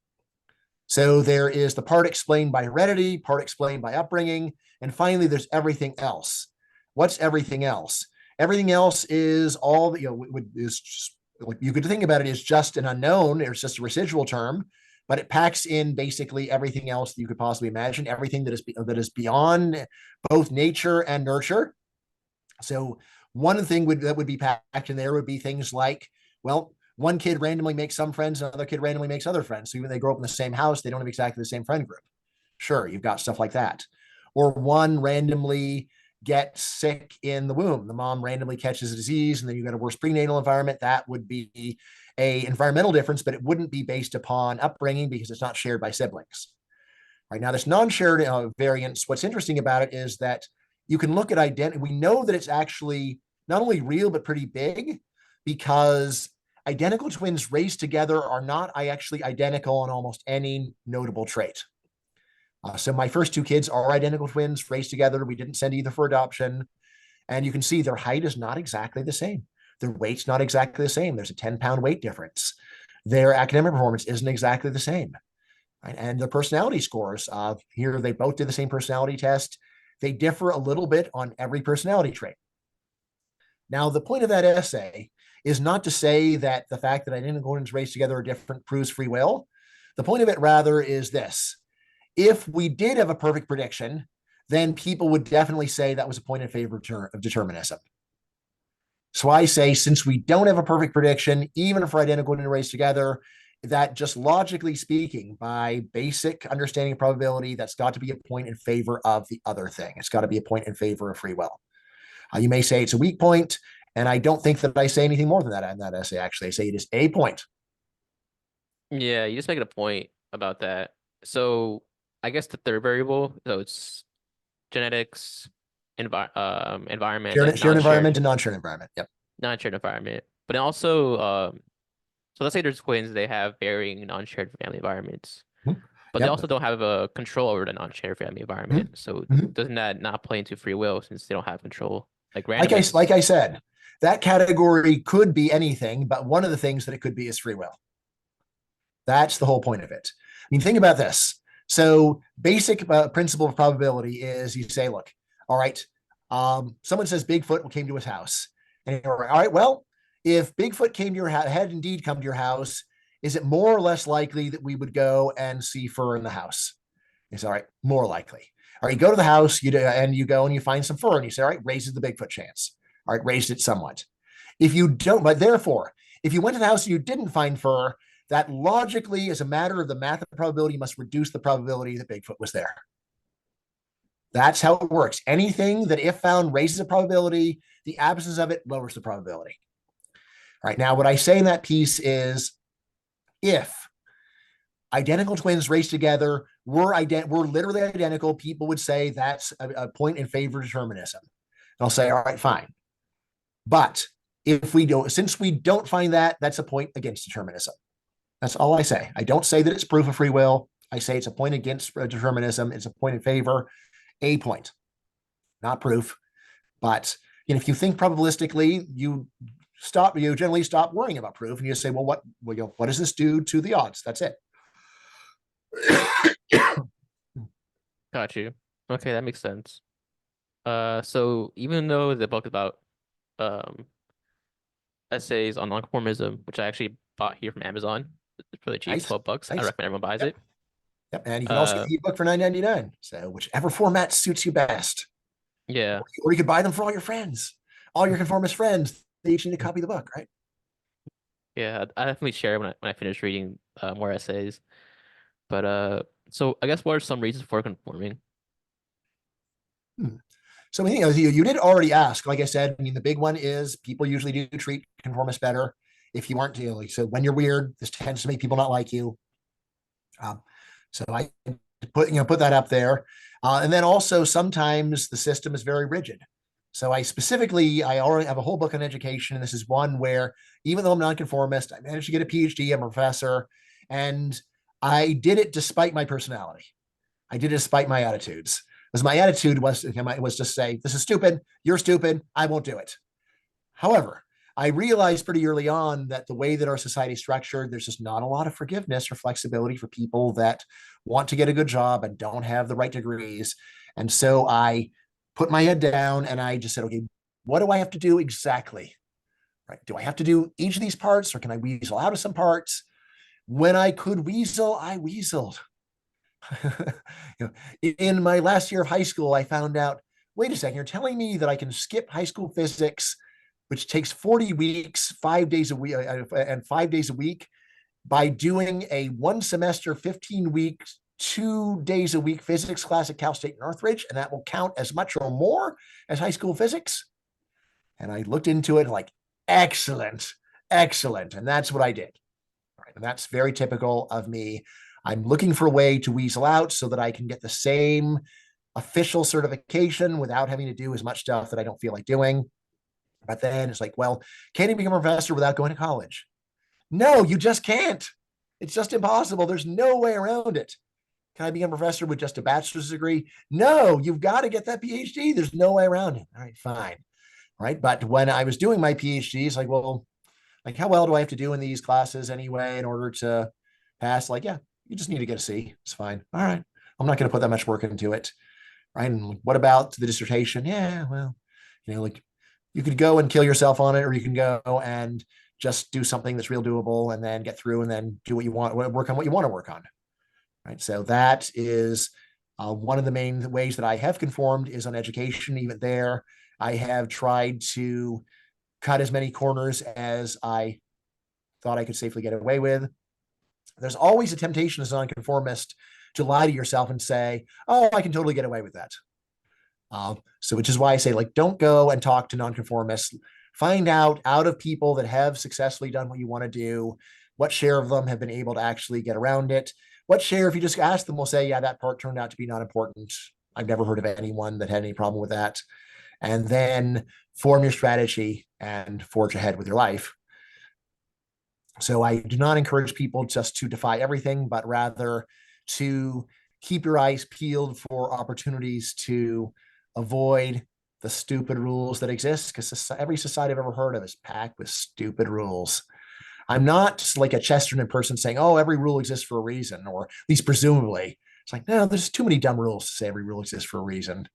So there is the part explained by heredity, part explained by upbringing, and finally there's everything else. What's everything else? Everything else is all that is just, like, you could think about it as just an unknown. It's just a residual term, but it packs in basically everything else that you could possibly imagine, everything that is beyond both nature and nurture. So one thing that would be packed in there would be things like, well, one kid randomly makes some friends, another kid randomly makes other friends. So even they grow up in the same house, they don't have exactly the same friend group. Sure, you've got stuff like that. Or one randomly gets sick in the womb. The mom randomly catches a disease, and then you got a worse prenatal environment. That would be a environmental difference, but it wouldn't be based upon upbringing because it's not shared by siblings. Right now, this non-shared variance, what's interesting about it is that you can look at identity. We know that it's actually not only real, but pretty big, because identical twins raised together are not actually identical on almost any notable trait. So my first two kids are identical twins raised together. We didn't send either for adoption. And you can see their height is not exactly the same. Their weight's not exactly the same. There's a 10-pound weight difference. Their academic performance isn't exactly the same. Right? And the personality scores, here they both did the same personality test. They differ a little bit on every personality trait. Now, the point of that essay is not to say that the fact that identical twins raised together are different proves free will. The point of it rather is this: if we did have a perfect prediction, then people would definitely say that was a point in favor of determinism. So I say, since we don't have a perfect prediction, even if we're identical twins raised together, that just logically speaking, by basic understanding of probability, that's got to be a point in favor of the other thing. It's got to be a point in favor of free will. You may say it's a weak point, and I don't think that I say anything more than that in that essay. Actually, I say it is a point. Yeah, you just making a point about that. So I guess the third variable, so it's genetics, environment, and Shared environment and non-shared environment. Yep. non-shared environment. But then also, so let's say there's twins, they have varying non-shared family environments, but they Yep. also don't have a control over the non-shared family environment. So Mm-hmm. doesn't that not play into free will since they don't have control? Like Like randomness. I said, that category could be anything, but one of the things that it could be is free will. That's the whole point of it. I mean, think about this. So, basic principle of probability is you say, look, all right, someone says Bigfoot came to his house. And you're like, all right, well, if Bigfoot came to your house, had indeed come to your house, is it more or less likely that we would go and see fur in the house? It's all right, more likely. All right, you go to the house, and you go and you find some fur, and you say, all right, raises the Bigfoot chance. All right, raised it somewhat. If you don't, but therefore, if you went to the house and you didn't find fur, that logically, as a matter of the math of probability, must reduce the probability that Bigfoot was there. That's how it works. Anything that, if found, raises the probability, the absence of it lowers the probability. All right, now what I say in that piece is, if Identical twins raised together. We're literally identical. People would say that's a point in favor of determinism. And I'll say, all right, fine. But if we don't, since we don't find that, that's a point against determinism. That's all I say. I don't say that it's proof of free will. I say it's a point against determinism. It's a point in favor, a point, not proof. But if you think probabilistically, you generally stop worrying about proof, and you say, well, what does this do to the odds? That's it. Got you. Okay, that makes sense. So even though the book is about um essays on non-conformism, which I actually bought here from Amazon, it's really cheap, Nice, $12. I nice. recommend everyone buys Yep. it. Yep. And you can also get Uh, the ebook for $9.99. So whichever format suits you best. yeah, Or you could buy them for all your friends, all your conformist friends. They each need a copy of the book, right? yeah, I definitely share it when I finish reading more essays. But so I guess what are some reasons for conforming? Hmm. So you did already ask. Like I said, I mean, the big one is people usually do treat conformists better. If you aren't, so when you're weird, this tends to make people not like you. Um, so I put that up there, and then also sometimes the system is very rigid. So I already have a whole book on education, and this is one where even though I'm nonconformist, I managed to get a PhD. I'm a professor, and I did it despite my personality. I did it despite my attitudes. Because my attitude was to say, "This is stupid. You're stupid. I won't do it." However, I realized pretty early on that the way that our society is structured, there's just not a lot of forgiveness or flexibility for people that want to get a good job and don't have the right degrees. And so I put my head down and I just said, okay, what do I have to do exactly? Right? Do I have to do each of these parts, or can I weasel out of some parts? When I could weasel, I weaseled. In my last year of high school, I found out, wait a second, you're telling me that I can skip high school physics, which takes 40 weeks, 5 days a week, and 5 days a week, by doing a one semester, 15 weeks, 2 days a week physics class at Cal State Northridge, and that will count as much or more as high school physics. And I looked into it like, excellent, excellent. And that's what I did. Right. And that's very typical of me. I'm looking for a way to weasel out so that I can get the same official certification without having to do as much stuff that I don't feel like doing. But then it's like, well, can you become a professor without going to college? No, you just can't. It's just impossible. There's no way around it. Can I become a professor with just a bachelor's degree? No, you've got to get that PhD. There's no way around it. All right, fine. Right. But when I was doing my PhD, it's like, well, like, how well do I have to do in these classes anyway in order to pass? Like, yeah, you just need to get a C. It's fine. All right. I'm not going to put that much work into it. Right. And what about the dissertation? Yeah, well, like you could go and kill yourself on it, or you can go and just do something that's real doable and then get through and then do what you want, work on what you want to work on. Right. So that is one of the main ways that I have conformed is on education. Even there, I have tried to cut as many corners as I thought I could safely get away with. There's always a temptation as a nonconformist to lie to yourself and say, oh, I can totally get away with that. So which is why I say, like, don't go and talk to nonconformists. Find out of people that have successfully done what you want to do, what share of them have been able to actually get around it. What share, if you just ask them, will say, yeah, that part turned out to be not important. I've never heard of anyone that had any problem with that. And then form your strategy and forge ahead with your life. So I do not encourage people just to defy everything, but rather to keep your eyes peeled for opportunities to avoid the stupid rules that exist, because every society I've ever heard of is packed with stupid rules. I'm not like a Chesterton person saying, oh, every rule exists for a reason, or at least presumably. It's like, no, there's too many dumb rules to say every rule exists for a reason.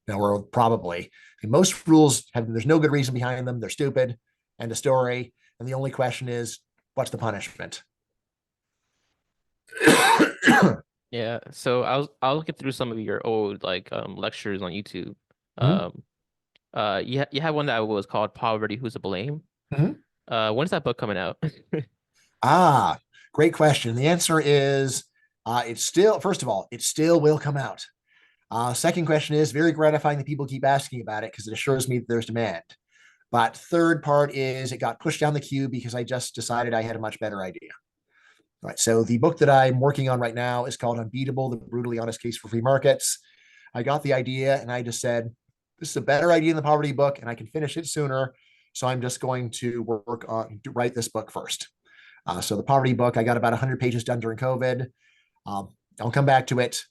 No, or probably. Most rules there's no good reason behind them. They're stupid. End of story. And the only question is, what's the punishment? Yeah, so I was looking through some of your old like lectures on YouTube. Mm-hmm. Um you had one that was called Poverty, Who's to Blame? Mm-hmm. When's that book coming out? Great question. The answer is it's still, first of all, it still will come out. Second question is very gratifying that people keep asking about it because it assures me that there's demand. But third part is it got pushed down the queue because I just decided I had a much better idea. All right. So the book that I'm working on right now is called Unbeatable: The Brutally Honest Case for Free Markets. I got the idea and I just said, this is a better idea than the poverty book and I can finish it sooner. So I'm just going to work on to write this book first. So the poverty book, I got about 100 pages done during COVID. I'll come back to it.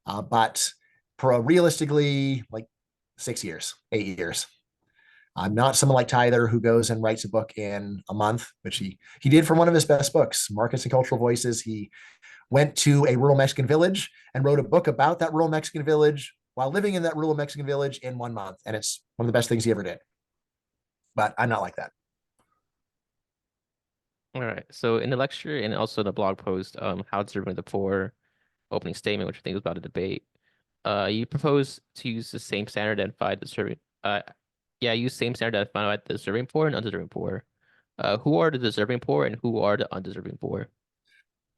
But realistically, like 6 years, 8 years. I'm not someone like Tyler who goes and writes a book in a month, which he did for one of his best books, Markets and Cultural Voices. He went to a rural Mexican village and wrote a book about that rural Mexican village while living in that rural Mexican village in 1 month. And it's one of the best things he ever did. But I'm not like that. All right. So in the lecture and also the blog post, How Deserving the Poor opening statement, which I think was about a debate, you propose to use the same standard to identify deserving. Use same standard to identify deserving poor and undeserving poor. Who are the deserving poor and who are the undeserving poor?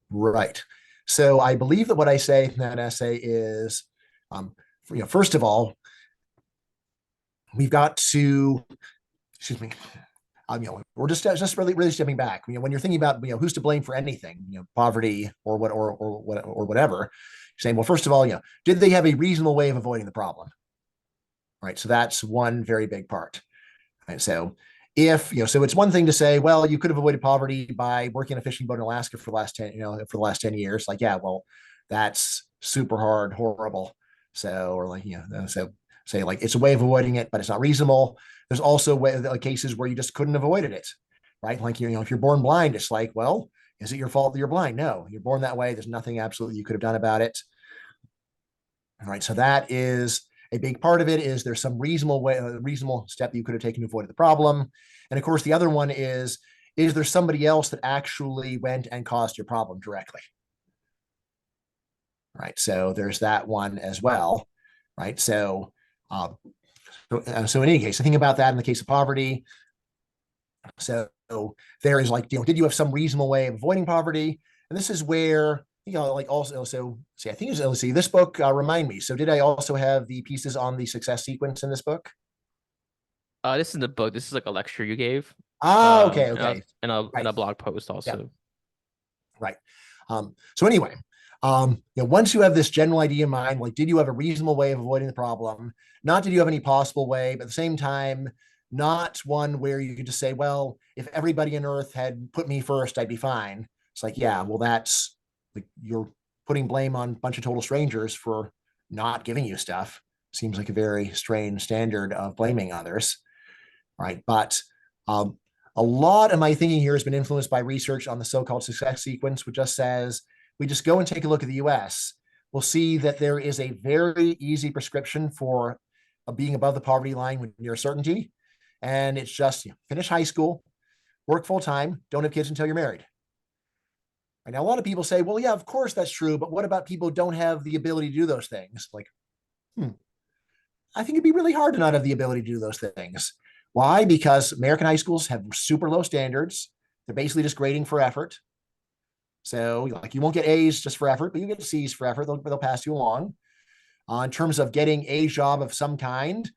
Right. So I believe that what I say in that essay is, first of all, we've got to, excuse me, we're just really stepping back. When you're thinking about who's to blame for anything, poverty or whatever, you're saying, well, first of all, did they have a reasonable way of avoiding the problem? Right. So that's one very big part. Right. So if so it's one thing to say, well, you could have avoided poverty by working on a fishing boat in Alaska for the last 10 years. Like, yeah, well, that's super hard, horrible. So, or like, so say like it's a way of avoiding it, but it's not reasonable. There's also cases where you just couldn't have avoided it, right? Like, if you're born blind, it's like, well, is it your fault that you're blind? No, you're born that way. There's nothing absolutely you could have done about it. All right. So that is a big part of it. Is there some reasonable step that you could have taken to avoid the problem? And of course, the other one is there somebody else that actually went and caused your problem directly? Right. So there's that one as well. Right. So in any case, I think about that in the case of poverty. So there is like, did you have some reasonable way of avoiding poverty? And this is where, like also, so see, I think let's see, this book, remind me. So did I also have the pieces on the success sequence in this book? This is the book. This is like a lecture you gave. Okay, And okay. a Right. blog post Yeah, also. right. So anyway, once you have this general idea in mind, like, did you have a reasonable way of avoiding the problem? Not did you have any possible way, but at the same time, not one where you could just say, well, if everybody on earth had put me first, I'd be fine. It's like, yeah, well, that's like you're putting blame on a bunch of total strangers for not giving you stuff. Seems like a very strange standard of blaming others, right? But um, a lot of my thinking here has been influenced by research on the so-called success sequence, which just says we just go and take a look at the US. We'll see that there is a very easy prescription for being above the poverty line with near certainty. And it's just finish high school, work full time, don't have kids until you're married. Right. Now, a lot of people say, well, yeah, of course that's true. But what about people who don't have the ability to do those things? Like, I think it'd be really hard to not have the ability to do those things. Why? Because American high schools have super low standards. They're basically just grading for effort. So, like, you won't get A's just for effort, but you get C's for effort. They'll pass you along. In terms of getting a job of some kind,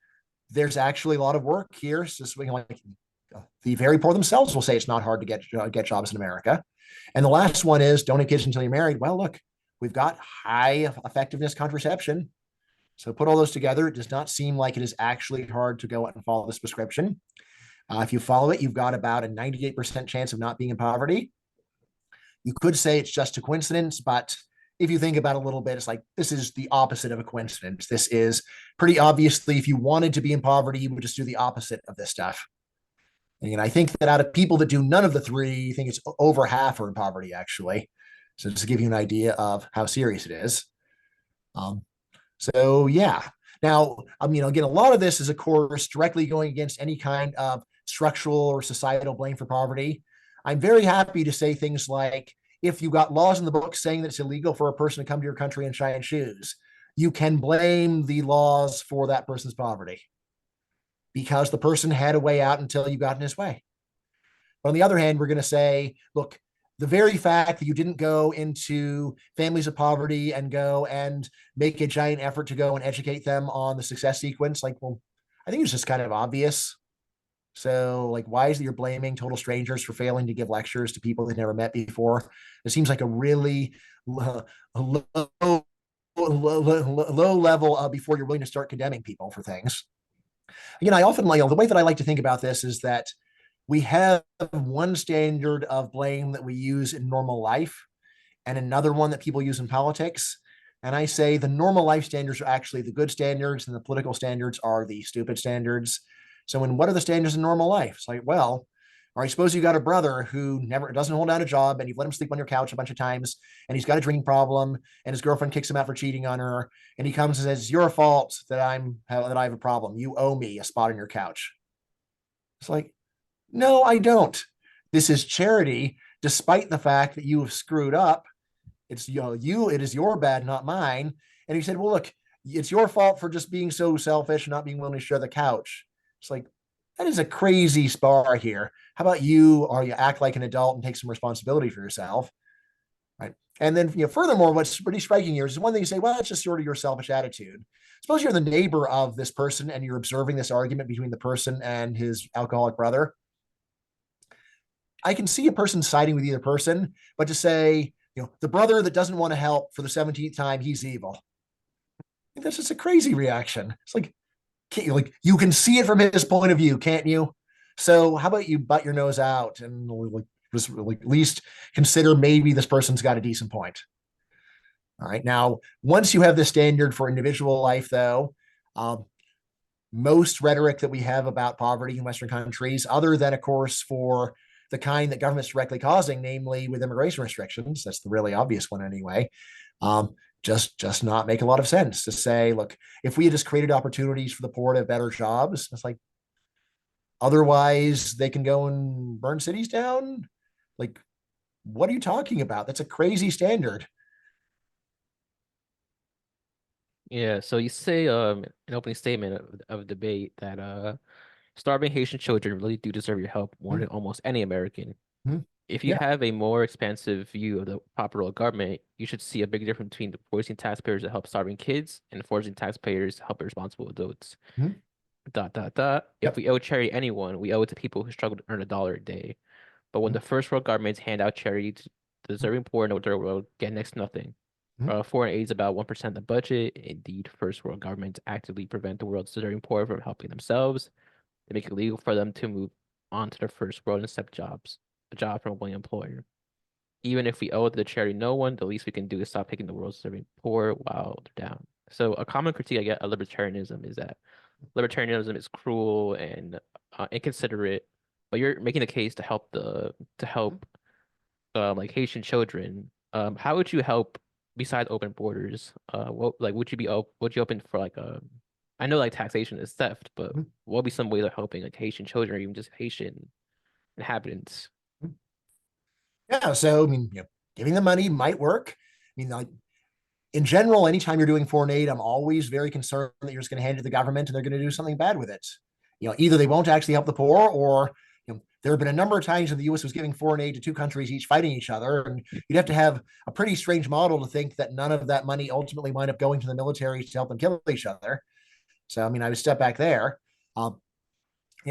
there's actually a lot of work here. So, like, the very poor themselves will say it's not hard to get jobs in America. And the last one is don't have kids until you're married. Well, look, we've got high effectiveness contraception. So put all those together. It does not seem like it is actually hard to go out and follow this prescription. If you follow it, you've got about a 98% chance of not being in poverty. You could say it's just a coincidence, but if you think about it a little bit, it's like this is the opposite of a coincidence. This is pretty obviously, if you wanted to be in poverty, you would just do the opposite of this stuff. And I think that out of people that do none of the three, I think it's over half are in poverty, actually. So just to give you an idea of how serious it is. So yeah. Now, again, a lot of this is, of course, directly going against any kind of structural or societal blame for poverty. I'm very happy to say things like, if you got laws in the book saying that it's illegal for a person to come to your country in shiny shoes, you can blame the laws for that person's poverty because the person had a way out until you got in his way. But on the other hand, we're going to say, look, the very fact that you didn't go into families of poverty and go and make a giant effort to go and educate them on the success sequence, like, well, I think it's just kind of obvious. So, like, why is it you're blaming total strangers for failing to give lectures to people they've never met before? It seems like a really low, low level before you're willing to start condemning people for things. Again, I often like the way that I like to think about this is that we have one standard of blame that we use in normal life and another one that people use in politics. And I say the normal life standards are actually the good standards, and the political standards are the stupid standards. So, when what are the standards in normal life? It's like, well, or I suppose you got a brother who never doesn't hold down a job, and you've let him sleep on your couch a bunch of times, and he's got a drinking problem, and his girlfriend kicks him out for cheating on her, and he comes and says, "It's your fault that I have a problem. You owe me a spot on your couch." It's like, no, I don't. This is charity, despite the fact that you have screwed up. It's it is your bad, not mine. And he said, well, look, it's your fault for just being so selfish and not being willing to share the couch. It's like, that is a crazy spar here. How about you, or you act like an adult and take some responsibility for yourself? Right. And then, furthermore, what's pretty striking here is one thing you say, well, it's just sort of your selfish attitude. Suppose you're the neighbor of this person and you're observing this argument between the person and his alcoholic brother. I can see a person siding with either person, but to say, the brother that doesn't want to help for the 17th time, he's evil. That's just a crazy reaction. It's like, you can see it from his point of view, can't you? So how about you butt your nose out and just at least consider maybe this person's got a decent point. All right. Now, once you have the standard for individual life, though, most rhetoric that we have about poverty in Western countries, other than, of course, for the kind that government's directly causing, namely with immigration restrictions, that's the really obvious one anyway, just not make a lot of sense to say, look, if we had just created opportunities for the poor to have better jobs, it's like, otherwise they can go and burn cities down. Like, what are you talking about? That's a crazy standard. Yeah, so you say an opening statement of debate that starving Haitian children really do deserve your help more than almost any American. Mm-hmm. If you Yeah. have a more expansive view of the proper role of government, you should see a big difference between forcing taxpayers to help starving kids and forcing taxpayers to help irresponsible adults. Mm-hmm. Dot dot dot. If Yep. we owe charity to anyone, we owe it to people who struggle to earn $1 a day. But when the first world governments hand out charity to the deserving poor in the third world, get next to nothing. Mm-hmm. Foreign aid is about 1% of the budget. Indeed, first world governments actively prevent the world's deserving poor from helping themselves. They make it illegal for them to move on to their first world and accept a job from a willing employer. Even if we owe the charity no one, the least we can do is stop picking the world's deserving poor while they're down. So a common critique I get of libertarianism is that libertarianism is cruel and inconsiderate, but you're making a case to help like Haitian children. How would you help besides open borders? What like would you open for like I know like taxation is theft, but what would be some ways of helping like Haitian children or even just Haitian inhabitants? Yeah. So, I mean, giving them money might work. I mean, like, in general, anytime you're doing foreign aid, I'm always very concerned that you're just going to hand it to the government and they're going to do something bad with it. Either they won't actually help the poor, or there have been a number of times when the U.S. was giving foreign aid to two countries each fighting each other, and you'd have to have a pretty strange model to think that none of that money ultimately wind up going to the military to help them kill each other. So, I mean, I would step back there. Um,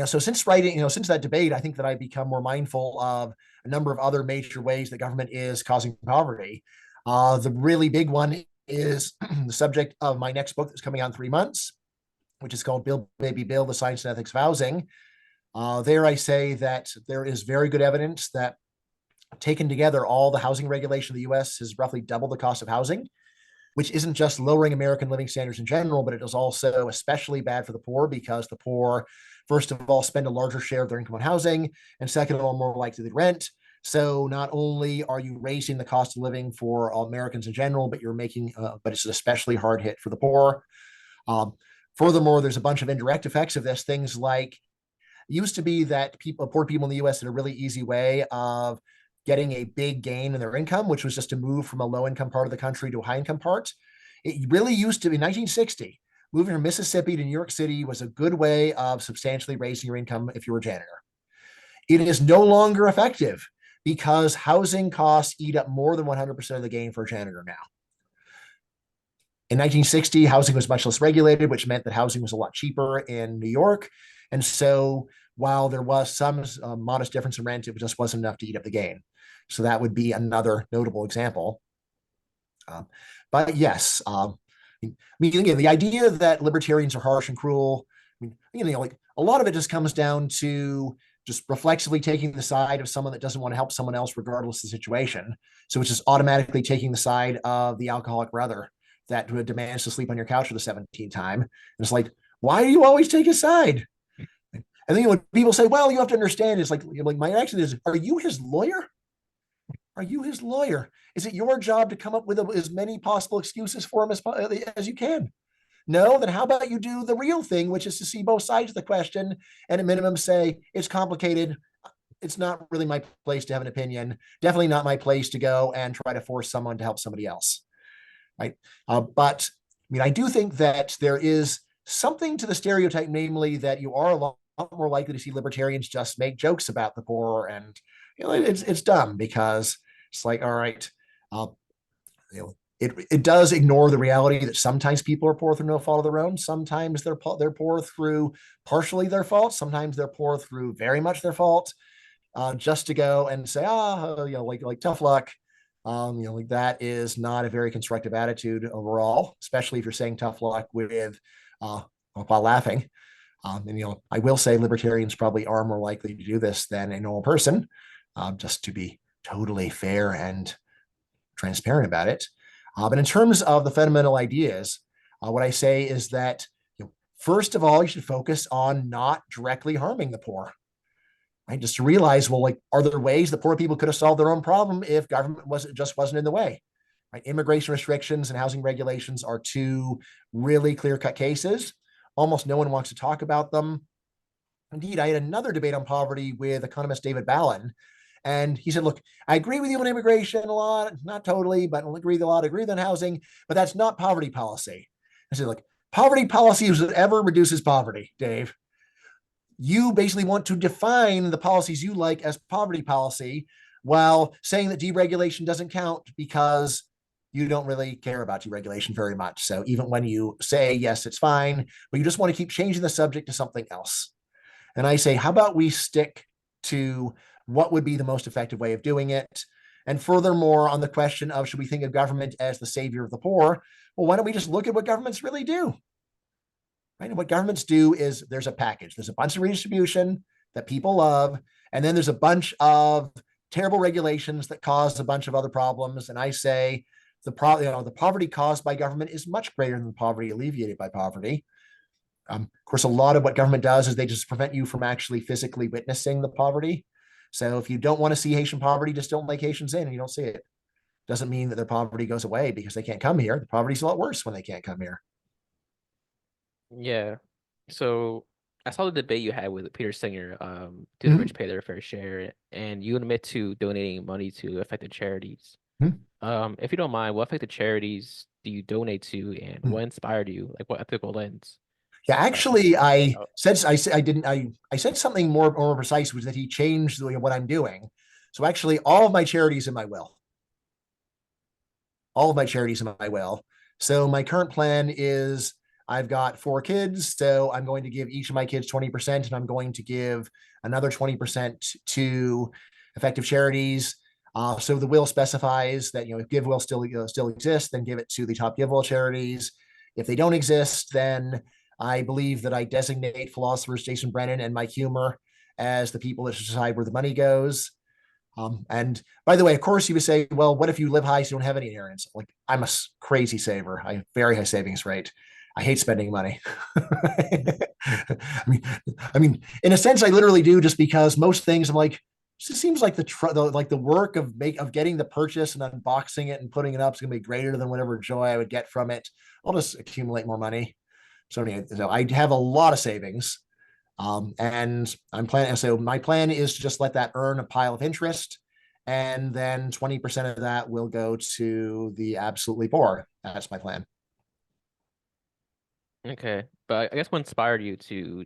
so since writing, since that debate, I think that I've become more mindful of a number of other major ways that government is causing poverty. The really big one is the subject of my next book that's coming out in 3 months, which is called Bill Baby Bill, The Science and Ethics of Housing. There I say that there is very good evidence that taken together, all the housing regulation of the US has roughly doubled the cost of housing, which isn't just lowering American living standards in general, but it is also especially bad for the poor because the poor, first of all, spend a larger share of their income on housing, and second of all, more likely to rent. So not only are you raising the cost of living for all Americans in general, but but it's an especially hard hit for the poor. Um, Furthermore, there's a bunch of indirect effects of this. Things like, it used to be that poor people in the U.S. had a really easy way of getting a big gain in their income, which was just to move from a low income part of the country to a high income part. It really used to be 1960. Moving from Mississippi to New York City was a good way of substantially raising your income if you were a janitor. It is no longer effective because housing costs eat up more than 100% of the gain for a janitor now. In 1960, housing was much less regulated, which meant that housing was a lot cheaper in New York. And so while there was some modest difference in rent, it just wasn't enough to eat up the gain. So that would be another notable example. But yes, I mean, again, the idea that libertarians are harsh and cruel, I mean, like a lot of it just comes down to just reflexively taking the side of someone that doesn't want to help someone else, regardless of the situation. So it's just automatically taking the side of the alcoholic brother that demands to sleep on your couch for the 17th time. And it's like, why do you always take a side? And then when people say, well, you have to understand, it's like my reaction is, are you his lawyer? Are you his lawyer? Is it your job to come up with as many possible excuses for him as you can? No, then how about you do the real thing, which is to see both sides of the question and at minimum say, it's complicated. It's not really my place to have an opinion. Definitely not my place to go and try to force someone to help somebody else. Right. But I mean, I do think that there is something to the stereotype, namely that you are a lot more likely to see libertarians just make jokes about the poor. And it's dumb because it's like, all right, it does ignore the reality that sometimes people are poor through no fault of their own. Sometimes they're poor through partially their fault. Sometimes they're poor through very much their fault. Just to go and say, like tough luck. Like that is not a very constructive attitude overall, especially if you're saying tough luck with while laughing. And I will say libertarians probably are more likely to do this than a normal person, just to be totally fair and transparent about it. But in terms of the fundamental ideas, what I say is that first of all, you should focus on not directly harming the poor. Right? Just to realize, well, like, are there ways that poor people could have solved their own problem if government wasn't in the way? Right? Immigration restrictions and housing regulations are two really clear-cut cases. Almost no one wants to talk about them. Indeed, I had another debate on poverty with economist David Ballin, and he said, look, I agree with you on immigration a lot, not totally, but I agree with a lot, I agree on housing, but that's not poverty policy. I said, look, poverty policy is whatever reduces poverty, Dave. You basically want to define the policies you like as poverty policy while saying that deregulation doesn't count because you don't really care about deregulation very much. So even when you say, yes, it's fine, but you just want to keep changing the subject to something else. And I say, how about we stick to what would be the most effective way of doing it? And furthermore, on the question of should we think of government as the savior of the poor? Well, why don't we just look at what governments really do? Right? And what governments do is there's a package. There's a bunch of redistribution that people love, and then there's a bunch of terrible regulations that cause a bunch of other problems. And I say the poverty caused by government is much greater than the poverty alleviated by poverty. Of course, a lot of what government does is they just prevent you from actually physically witnessing the poverty. So if you don't want to see Haitian poverty, just don't let Haitians in and you don't see it. Doesn't mean that their poverty goes away because they can't come here. The poverty's a lot worse when they can't come here. Yeah. So I saw the debate you had with Peter Singer, do the rich pay their fair share, and you admit to donating money to affected charities. If you don't mind, what affected charities do you donate to, and what inspired you? Like, what ethical lens? Yeah, actually, I said something more precise, was that he changed what I'm doing. So actually, all of my charities in my will. All of my charities in my will. So my current plan is I've got 4 kids, so I'm going to give each of my kids 20%, and I'm going to give another 20% to effective charities. So the will specifies that if Give Will still exists, then give it to the top Give Will charities. If they don't exist, then I believe that I designate philosophers Jason Brennan and Mike Humer as the people that should decide where the money goes. And by the way, of course, you would say, well, what if you live high so you don't have any inheritance? Like, I'm a crazy saver. I have very high savings rate. I hate spending money. I mean, in a sense, I literally do, just because most things I'm like, it seems like the work of getting the purchase and unboxing it and putting it up is going to be greater than whatever joy I would get from it. I'll just accumulate more money. So anyway, I have a lot of savings. And I'm planning. So my plan is to just let that earn a pile of interest, and then 20% of that will go to the absolutely poor. That's my plan. Okay, but I guess what inspired you to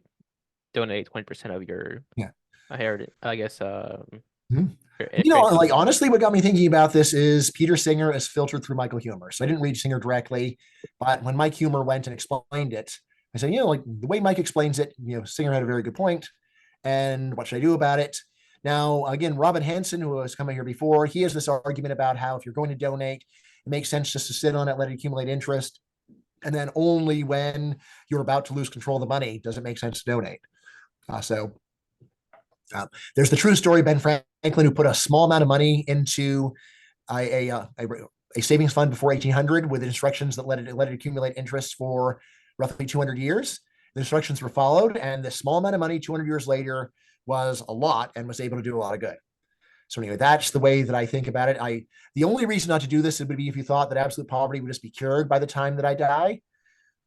donate 20% of your Yeah. inheritance? I guess Mhm. your Like, honestly, what got me thinking about this is Peter Singer is filtered through Michael Humer. So I didn't read Singer directly, but when Mike Humer went and explained it, I said, like the way Mike explains it, Singer had a very good point. And what should I do about it? Now, again, Robin Hanson, who has come here before, he has this argument about how if you're going to donate, it makes sense just to sit on it, let it accumulate interest. And then only when you're about to lose control of the money does it make sense to donate. There's the true story of Ben Franklin, who put a small amount of money into a savings fund before 1800 with instructions that let it accumulate interest for roughly 200 years. The instructions were followed, and the small amount of money 200 years later was a lot and was able to do a lot of good. So anyway, that's the way that I think about it. The only reason not to do this would be if you thought that absolute poverty would just be cured by the time that I die.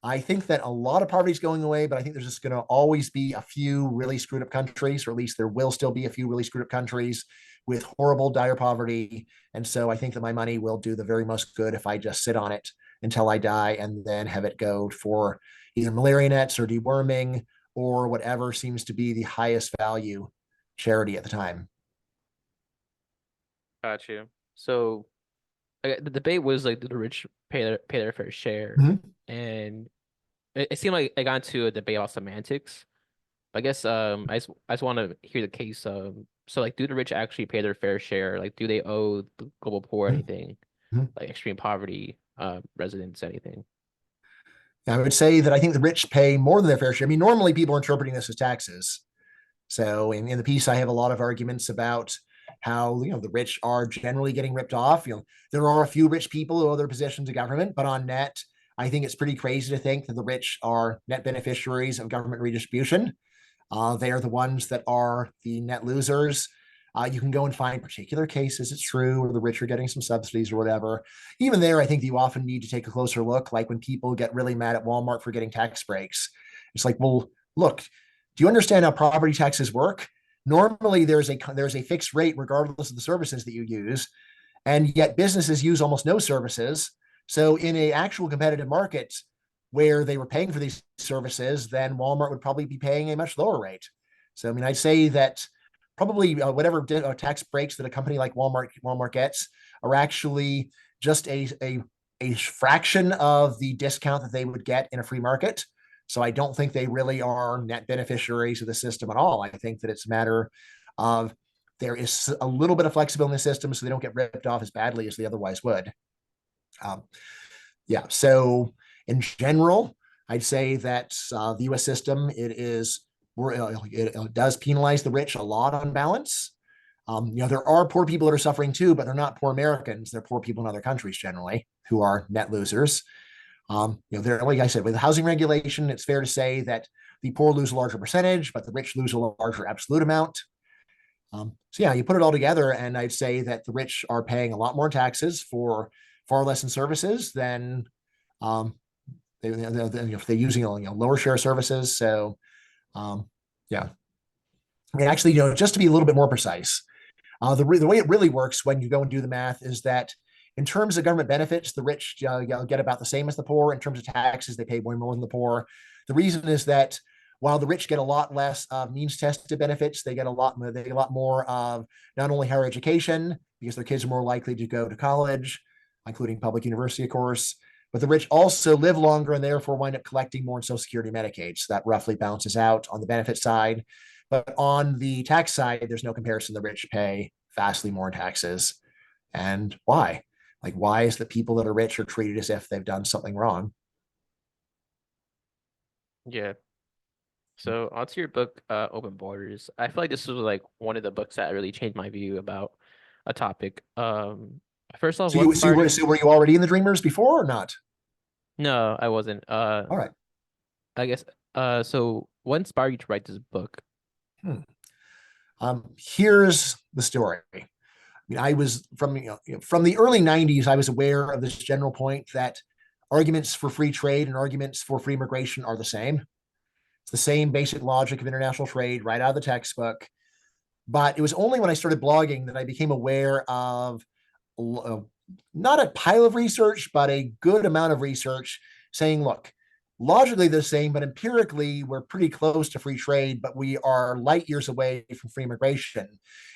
I think that a lot of poverty is going away, but I think there's just going to always be a few really screwed up countries, or at least there will still be a few really screwed up countries with horrible, dire poverty. And so I think that my money will do the very most good if I just sit on it until I die and then have it go for either malaria nets or deworming or whatever seems to be the highest value charity at the time. Got you. So the debate was like, do the rich pay their fair share? Mm-hmm. And it seemed like I got into a debate about semantics. I guess I just want to hear the case. So like, do the rich actually pay their fair share? Like, do they owe the global poor anything? Mm-hmm. Like extreme poverty, residents, anything? I would say that I think the rich pay more than their fair share. I mean, normally people are interpreting this as taxes. So in the piece, I have a lot of arguments about how the rich are generally getting ripped off. There are a few rich people who owe their positions to government, but on net, I think it's pretty crazy to think that the rich are net beneficiaries of government redistribution. They are the ones that are the net losers. You can go and find particular cases, it's true, where the rich are getting some subsidies or whatever. Even there, I think you often need to take a closer look, like when people get really mad at Walmart for getting tax breaks. It's like, well, look, do you understand how property taxes work? Normally, there's a fixed rate regardless of the services that you use, and yet businesses use almost no services. So in a actual competitive market where they were paying for these services, then Walmart would probably be paying a much lower rate. So I mean, I'd say that probably whatever tax breaks that a company like Walmart gets are actually just a fraction of the discount that they would get in a free market. So I don't think they really are net beneficiaries of the system at all. I think that it's a matter of there is a little bit of flexibility in the system so they don't get ripped off as badly as they otherwise would. So in general, I'd say that the U.S. system, it does penalize the rich a lot on balance. There are poor people that are suffering too, but they're not poor Americans. They're poor people in other countries generally who are net losers. Like I said, with the housing regulation, it's fair to say that the poor lose a larger percentage, but the rich lose a larger absolute amount. You put it all together, and I'd say that the rich are paying a lot more taxes for far less in services than if they're using lower share services. So, yeah. I mean, actually, just to be a little bit more precise, the way it really works when you go and do the math is that in terms of government benefits, the rich get about the same as the poor. In terms of taxes, they pay way more than the poor. The reason is that while the rich get a lot less of means-tested benefits, they get a lot more of not only higher education, because their kids are more likely to go to college, including public university, of course, but the rich also live longer and therefore wind up collecting more in Social Security and Medicaid. So that roughly balances out on the benefit side. But on the tax side, there's no comparison. The rich pay vastly more in taxes. And why? Like, why is the people that are rich are treated as if they've done something wrong? Yeah. So onto your book, Open Borders. I feel like this was like one of the books that really changed my view about a topic. First off, So what inspired you? were you already in the Dreamers before or not? No, I wasn't. All right. I guess. So what inspired you to write this book? Here's the story. I mean, I was from the early '90s. I was aware of this general point that arguments for free trade and arguments for free immigration are the same. It's the same basic logic of international trade right out of the textbook. But it was only when I started blogging that I became aware of not a pile of research, but a good amount of research saying, look, logically the same, but empirically we're pretty close to free trade, but we are light years away from free immigration.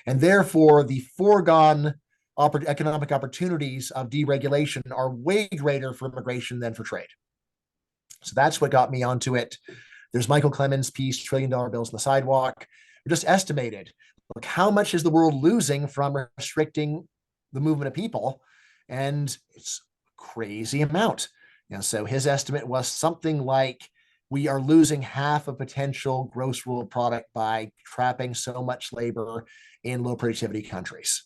And therefore the foregone economic opportunities of deregulation are way greater for immigration than for trade. So that's what got me onto it. There's Michael Clemens' piece, $1 Trillion Bills on the Sidewalk, just estimated. Look, how much is the world losing from restricting the movement of people? And it's a crazy amount. So his estimate was something like we are losing half of potential gross world product by trapping so much labor in low productivity countries.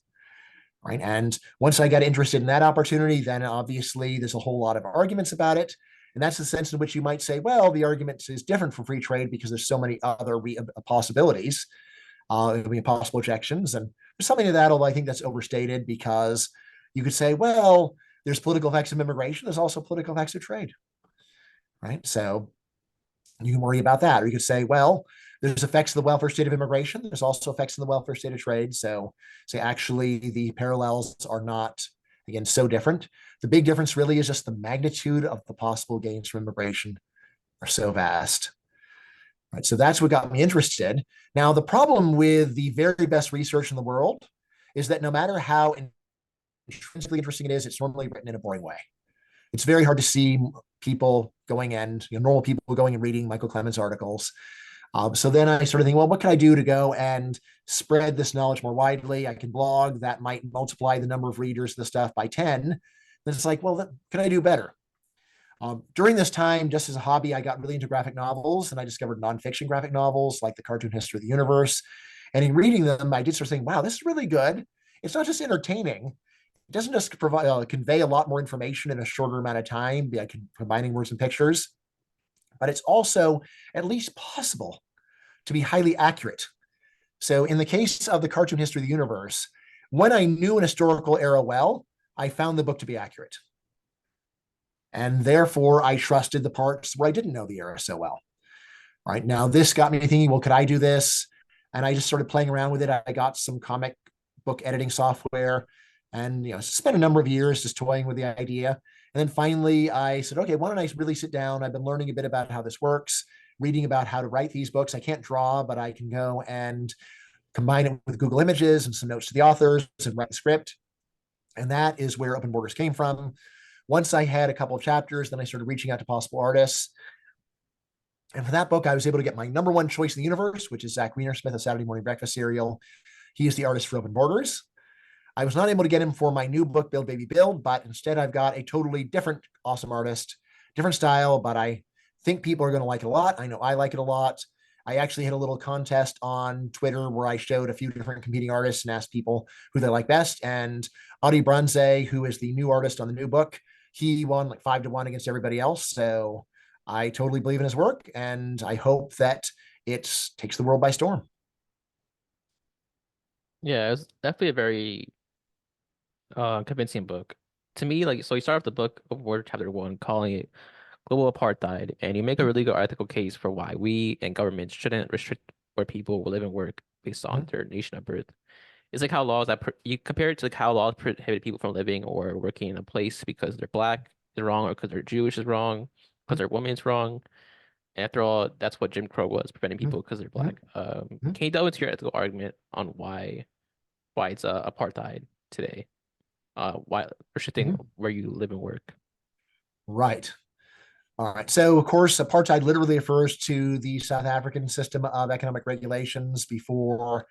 Right. And once I got interested in that opportunity, then obviously there's a whole lot of arguments about it. And that's the sense in which you might say, well, the argument is different from free trade because there's so many other possibilities, possible objections. And there's something to that, although I think that's overstated because you could say, well, there's political effects of immigration. There's also political effects of trade. Right. So you can worry about that. Or you could say, well, there's effects of the welfare state of immigration. There's also effects of the welfare state of trade. So say actually the parallels are not, again, so different. The big difference really is just the magnitude of the possible gains from immigration are so vast. Right. So that's what got me interested. Now, the problem with the very best research in the world is that no matter how intrinsically interesting it is, it's normally written in a boring way. It's very hard to see people going and normal people going and reading Michael Clemens articles. So then I started thinking, well, what can I do to go and spread this knowledge more widely? I can blog that might multiply the number of readers of the stuff by 10. Then it's like, well, what can I do better? During this time, just as a hobby, I got really into graphic novels and I discovered nonfiction graphic novels like The Cartoon History of the Universe. And in reading them, I did start saying, wow, this is really good. It's not just entertaining. It doesn't just provide convey a lot more information in a shorter amount of time by combining words and pictures, but it's also at least possible to be highly accurate. So in the case of The Cartoon History of the Universe, when I knew an historical era well, I found the book to be accurate. And therefore, I trusted the parts where I didn't know the era so well. Right now, this got me thinking, well, could I do this? And I just started playing around with it. I got some comic book editing software and spent a number of years just toying with the idea. And then finally I said, okay, why don't I really sit down? I've been learning a bit about how this works, reading about how to write these books. I can't draw, but I can go and combine it with Google Images and some notes to the authors and write the script. And that is where Open Borders came from. Once I had a couple of chapters, then I started reaching out to possible artists. And for that book, I was able to get my number one choice in the universe, which is Zach Wienersmith of Saturday Morning Breakfast Serial. He is the artist for Open Borders. I was not able to get him for my new book, Build Baby Build, but instead I've got a totally different, awesome artist, different style, but I think people are going to like it a lot. I know I like it a lot. I actually had a little contest on Twitter where I showed a few different competing artists and asked people who they like best. And Adi Brunze, who is the new artist on the new book, he won like 5-1 against everybody else. So I totally believe in his work, and I hope that it takes the world by storm. Yeah, it's definitely a very convincing book. To me, like, so you start off the book of Word Chapter 1 calling it global apartheid, and you make a really good ethical case for why we and governments shouldn't restrict where people will live and work based on their nation of birth. It's like how laws you compare it to like how laws prohibit people from living or working in a place because they're black is wrong, or because they're Jewish is wrong, because they're woman is wrong. And after all, that's what Jim Crow was, preventing people because they're black. Can you delve into your ethical argument on why it's apartheid today? Why restricting where you live and work? Right. All right. So, of course, apartheid literally refers to the South African system of economic regulations before,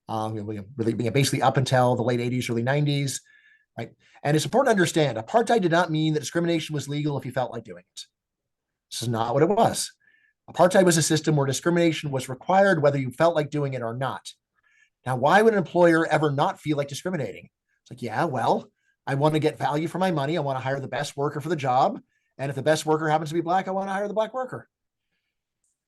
really basically up until the late 80s, early 90s. Right. And it's important to understand apartheid did not mean that discrimination was legal if you felt like doing it. This is not what it was. Apartheid was a system where discrimination was required whether you felt like doing it or not. Now, why would an employer ever not feel like discriminating? It's like, yeah, well, I want to get value for my money. I want to hire the best worker for the job. And if the best worker happens to be black, I want to hire the black worker.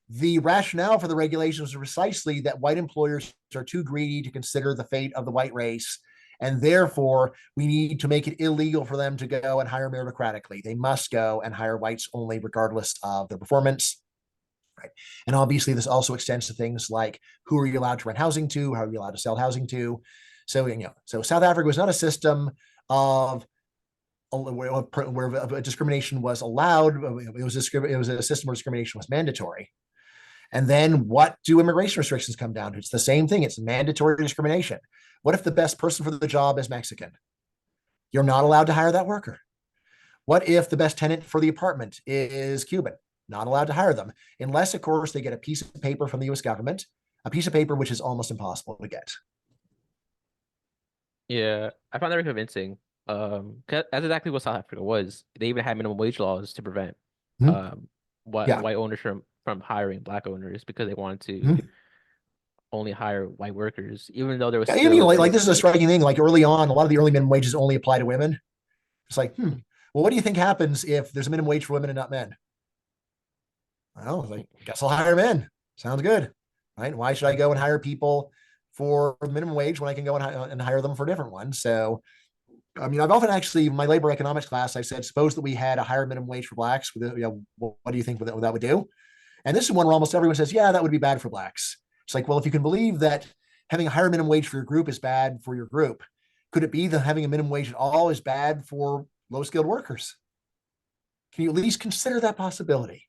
The rationale for the regulations was precisely that white employers are too greedy to consider the fate of the white race. And therefore, we need to make it illegal for them to go and hire meritocratically. They must go and hire whites only, regardless of their performance. Right. And obviously, this also extends to things like who are you allowed to rent housing to? How are you allowed to sell housing to? So, so South Africa was not a system of where discrimination was allowed. It was a system where discrimination was mandatory. And then what do immigration restrictions come down to? It's the same thing. It's mandatory discrimination. What if the best person for the job is Mexican? You're not allowed to hire that worker. What if the best tenant for the apartment is Cuban? Not allowed to hire them, unless, of course, they get a piece of paper from the US government a piece of paper which is almost impossible to get. Yeah, I found that very convincing. 'Cause that's exactly what South Africa was. They even had minimum wage laws to prevent Mhm. um white Yeah. white owners from hiring black owners because they wanted to Mhm. only hire white workers, even though there was Yeah, I mean, still like this is a inequity. striking thing. Like early on, a lot of the early minimum wages only apply to women. It's like, well, what do you think happens if there's a minimum wage for women and not men? Well, like, guess I'll hire men. Sounds good, right? Why should I go and hire people for minimum wage when I can go and hire them for a different one? So, I mean, I've often actually, in my labor economics class, I said, suppose that we had a higher minimum wage for blacks. What do you think that would do? And this is one where almost everyone says, yeah, that would be bad for blacks. It's like, well, if you can believe that having a higher minimum wage for your group is bad for your group, could it be that having a minimum wage at all is bad for low skilled workers? Can you at least consider that possibility?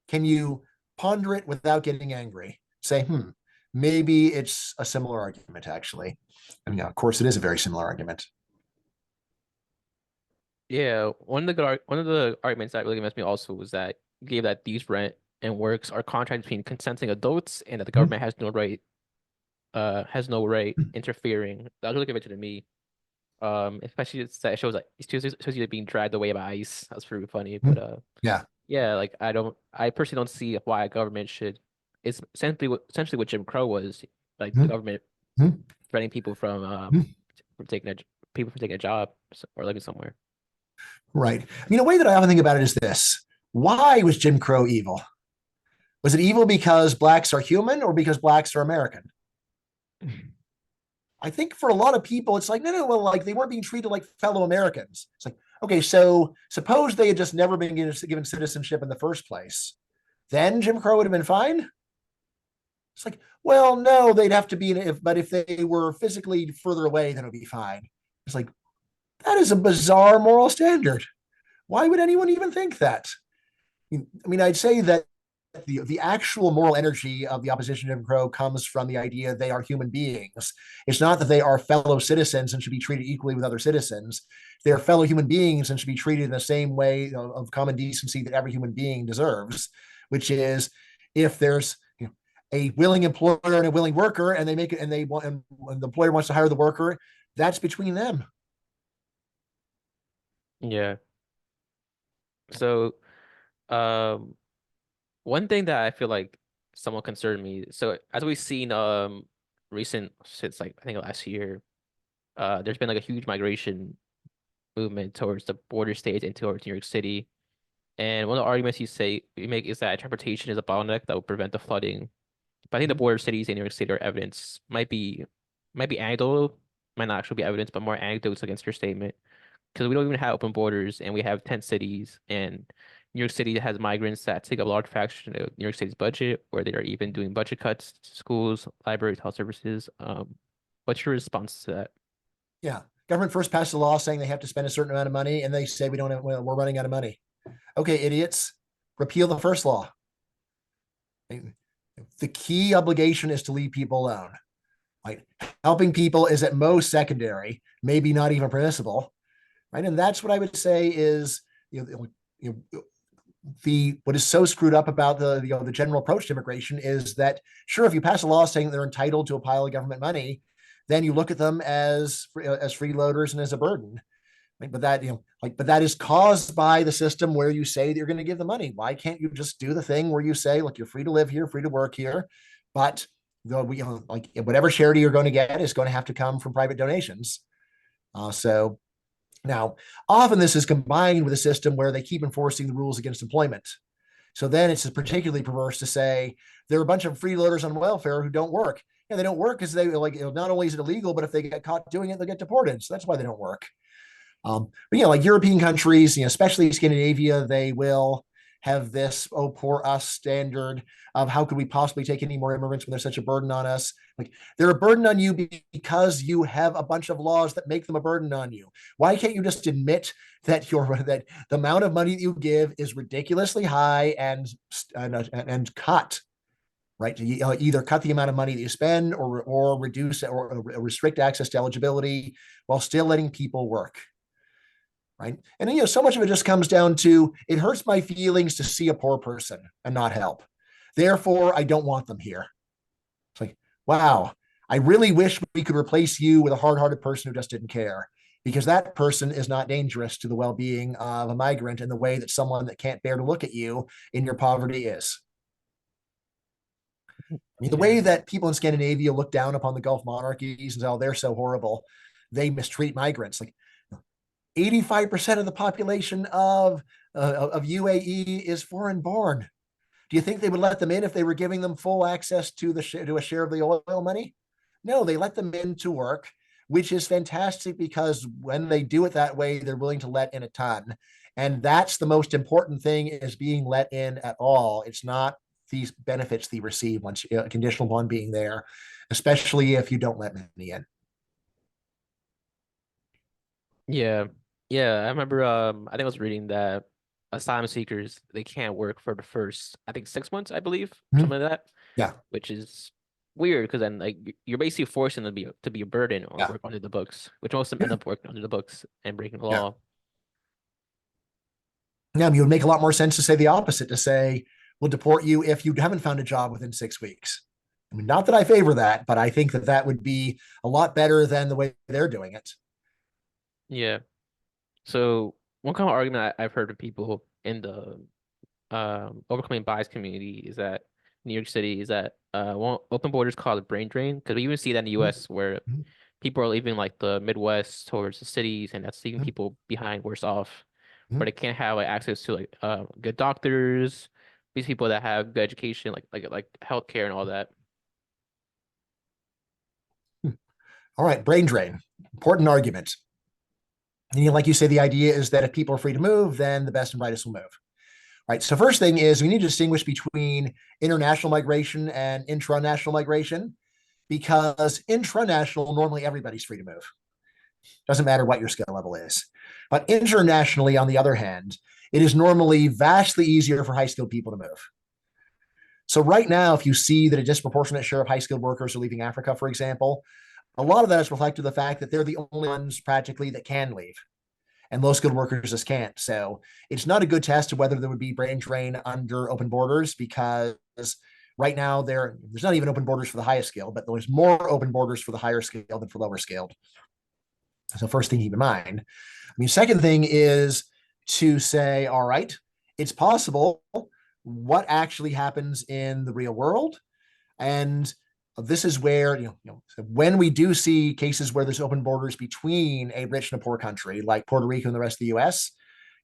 Can you ponder it without getting angry? Say, maybe it's a similar argument, actually. And yeah, of course, it is a very similar argument. Yeah, one of the arguments that really convinced me also was that gave that these rent and works are contracts between consenting adults and that the Mhm. government has no right interfering. That was really convincing to me. Especially that it shows like it shows you being dragged away by ice. That's pretty funny. But Yeah. yeah, like I personally don't see why a government should. It's essentially what Jim Crow was, like the Mhm. government Mhm. preventing people from Mhm. taking a job or living somewhere. Right. I mean, a way that I often think about it is this: why was Jim Crow evil? Was it evil because blacks are human or because blacks are American? I think for a lot of people, it's like, no, no, well, like they weren't being treated like fellow Americans. It's like, okay, so suppose they had just never been given citizenship in the first place. Then Jim Crow would have been fine. It's like, well, no, they'd have to be but if they were physically further away, then it would be fine. It's like, that is a bizarre moral standard. Why would anyone even think that? I mean, I'd say that the actual moral energy of the opposition to Jim Crow comes from the idea they are human beings. It's not that they are fellow citizens and should be treated equally with other citizens. They are fellow human beings and should be treated in the same way of common decency that every human being deserves, which is if there's a willing employer and a willing worker, and they make it, and they want, and the employer wants to hire the worker, that's between them. Yeah. So, um, one thing that I feel like somewhat concerned me. So as we've seen, recent since like I think last year, there's been like a huge migration movement towards the border states and towards New York City. And one of the arguments you make is that transportation is a bottleneck that will prevent the flooding. But I think the Mhm. border cities in New York City are evidence might be anecdotal, might not actually be evidence, but more anecdotes against your statement. Because we don't even have open borders and we have 10 cities and New York City has migrants that take a large fraction of New York City's budget, where they are even doing budget cuts to schools, libraries, health services. What's your response to that? Yeah. Government first passed a law saying they have to spend a certain amount of money, and they say we don't have, well, we're running out of money. Okay, idiots, repeal the first law. The key obligation is to leave people alone. Right? Helping people is at most secondary, maybe not even permissible. Right, and that's what I would say is the what is so screwed up about the general approach to immigration is that sure, if you pass a law saying they're entitled to a pile of government money, then you look at them as freeloaders and as a burden. Right? But that is caused by the system where you say that you're going to give the money. Why can't you just do the thing where you say, look, you're free to live here, free to work here, but like whatever charity you're going to get is going to have to come from private donations. So now, often this is combined with a system where they keep enforcing the rules against employment. So then it's particularly perverse to say there are a bunch of freeloaders on welfare who don't work. Yeah, they don't work because they not only is it illegal, but if they get caught doing it, they'll get deported. So that's why they don't work. But like European countries, especially Scandinavia, they will have this "oh poor us" standard of how could we possibly take any more immigrants when there's such a burden on us. Like they're a burden on you because you have a bunch of laws that make them a burden on you. Why can't you just admit that that the amount of money that you give is ridiculously high and cut, right? Either cut the amount of money that you spend or reduce or restrict access to eligibility while still letting people work, right? And so much of it just comes down to it hurts my feelings to see a poor person and not help. Therefore, I don't want them here. It's like, wow, I really wish we could replace you with a hard-hearted person who just didn't care, because that person is not dangerous to the well-being of a migrant in the way that someone that can't bear to look at you in your poverty is. I mean, the Yeah. way that people in Scandinavia look down upon the Gulf monarchies and say, oh, they're so horrible, they mistreat migrants. Like 85% of the population of UAE is foreign born. Do you think they would let them in if they were giving them full access to to a share of the oil money? No, they let them in to work, which is fantastic because when they do it that way, they're willing to let in a ton. And that's the most important thing, is being let in at all. It's not these benefits they receive once conditional upon being there, especially if you don't let many in. Yeah. Yeah. I remember I think I was reading that asylum seekers, they can't work for the first, I think 6 months, I believe, Mm-hmm. something like that, Yeah, which is weird because then like you're basically forcing them to be a burden or yeah, work under the books, which most of them yeah, end up working under the books and breaking the yeah. law. Now, you would make a lot more sense to say the opposite, to say, we'll deport you if you haven't found a job within 6 weeks. I mean, not that I favor that, but I think that that would be a lot better than the way they're doing it. Yeah. So one common argument I've heard of people in the overcoming bias community is that New York City is that one open borders cause a brain drain, because we even see that in the U.S. where people are leaving like the Midwest towards the cities, and that's leaving people behind worse off, where they can't have like access to like good doctors, these people that have good education, like healthcare and all that. All right, brain drain, important argument. And like you say, the idea is that if people are free to move, then the best and brightest will move. Right. So first thing is, we need to distinguish between international migration and intranational migration, because intranational, normally everybody's free to move. Doesn't matter what your skill level is. But internationally, on the other hand, it is normally vastly easier for high skilled people to move. So right now, if you see that a disproportionate share of high skilled workers are leaving Africa, for example, a lot of that is reflected to the fact that they're the only ones practically that can leave, and low skilled workers just can't. So it's not a good test of whether there would be brain drain under open borders, because right now there's not even open borders for the highest skill, but there's more open borders for the higher scale than for lower scaled. So first thing to keep in mind. I mean, second thing is to say, all right, it's possible. What actually happens in the real world? And this is where, when we do see cases where there's open borders between a rich and a poor country, like Puerto Rico and the rest of the US,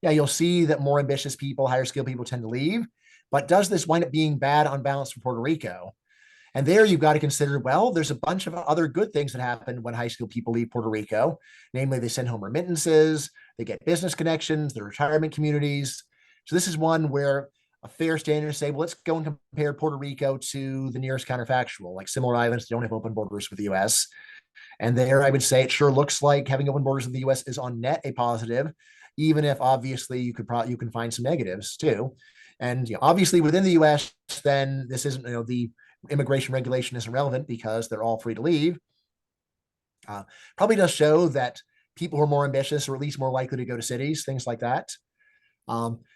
yeah, you'll see that more ambitious people, higher skilled people tend to leave. But does this wind up being bad on balance for Puerto Rico? And there you've got to consider, well, there's a bunch of other good things that happen when high school people leave Puerto Rico. Namely, they send home remittances, they get business connections, the retirement communities. So this is one where a fair standard to say, well, let's go and compare Puerto Rico to the nearest counterfactual, like similar islands that don't have open borders with the US. And there I would say it sure looks like having open borders with the US is on net a positive, even if obviously you can find some negatives too. And obviously within the US, then this isn't, the immigration regulation isn't relevant because they're all free to leave. Probably does show that people who are more ambitious are at least more likely to go to cities, things like that.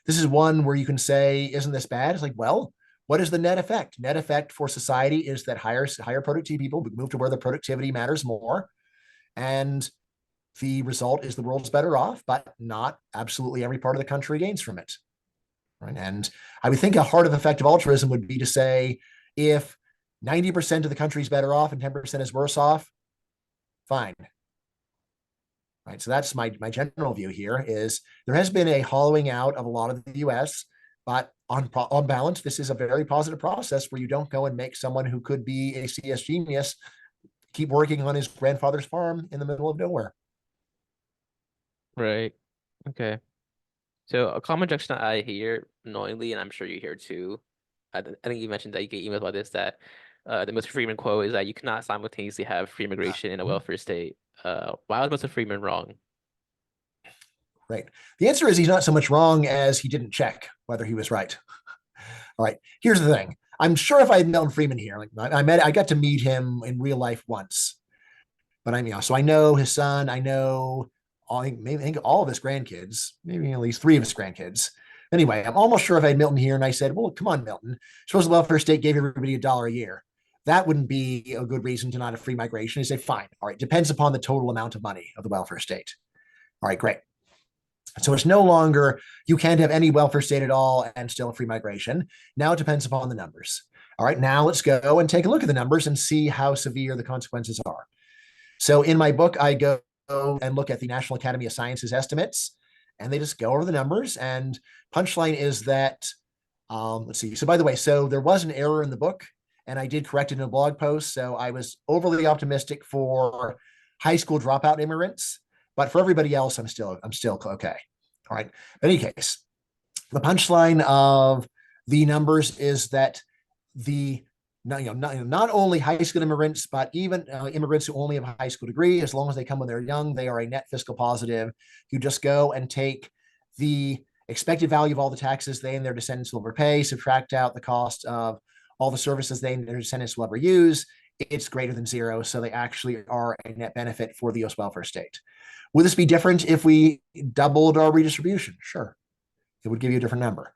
This is one where you can say, isn't this bad? It's like, well, what is the net effect? Net effect for society is that higher productivity people move to where the productivity matters more. And the result is the world's better off, but not absolutely every part of the country gains from it. Right. And I would think a hard effect of altruism would be to say, if 90% of the country is better off and 10% is worse off, fine. Right. So that's my general view here, is there has been a hollowing out of a lot of the US, but on balance, this is a very positive process where you don't go and make someone who could be a CS genius keep working on his grandfather's farm in the middle of nowhere. Right. Okay. So a common objection that I hear annoyingly, and I'm sure you hear too, I think you mentioned that you get emails about this, that the Mr. Freeman quote is that you cannot simultaneously have free immigration in a welfare state. Why was Mr. Freeman wrong? Right. The answer is he's not so much wrong as he didn't check whether he was right. All right. Here's the thing. I'm sure if I had Milton Freeman here, like I got to meet him in real life once, but so I know his son. I know I think all of his grandkids, maybe at least three of his grandkids. Anyway, I'm almost sure if I had Milton here and I said, well, come on, Milton, suppose the welfare state gave everybody $1 a year. that wouldn't be a good reason to not have free migration. You say, fine, all right, depends upon the total amount of money of the welfare state. All right, great. So it's no longer you can't have any welfare state at all and still free migration. Now it depends upon the numbers. All right, now let's go and take a look at the numbers and see how severe the consequences are. So in my book, I go and look at the National Academy of Sciences estimates, and they just go over the numbers. And punchline is that, let's see. So by the way, so there was an error in the book, and I did correct it in a blog post. So I was overly optimistic for high school dropout immigrants, but for everybody else, I'm still okay. All right. In any case, the punchline of the numbers is that the not only high school immigrants, but even immigrants who only have a high school degree, as long as they come when they're young, they are a net fiscal positive. You just go and take the expected value of all the taxes they and their descendants will ever pay, subtract out the cost of all the services they and their descendants will ever use. It's greater than zero. So they actually are a net benefit for the US welfare state. Would this be different if we doubled our redistribution? Sure. It would give you a different number.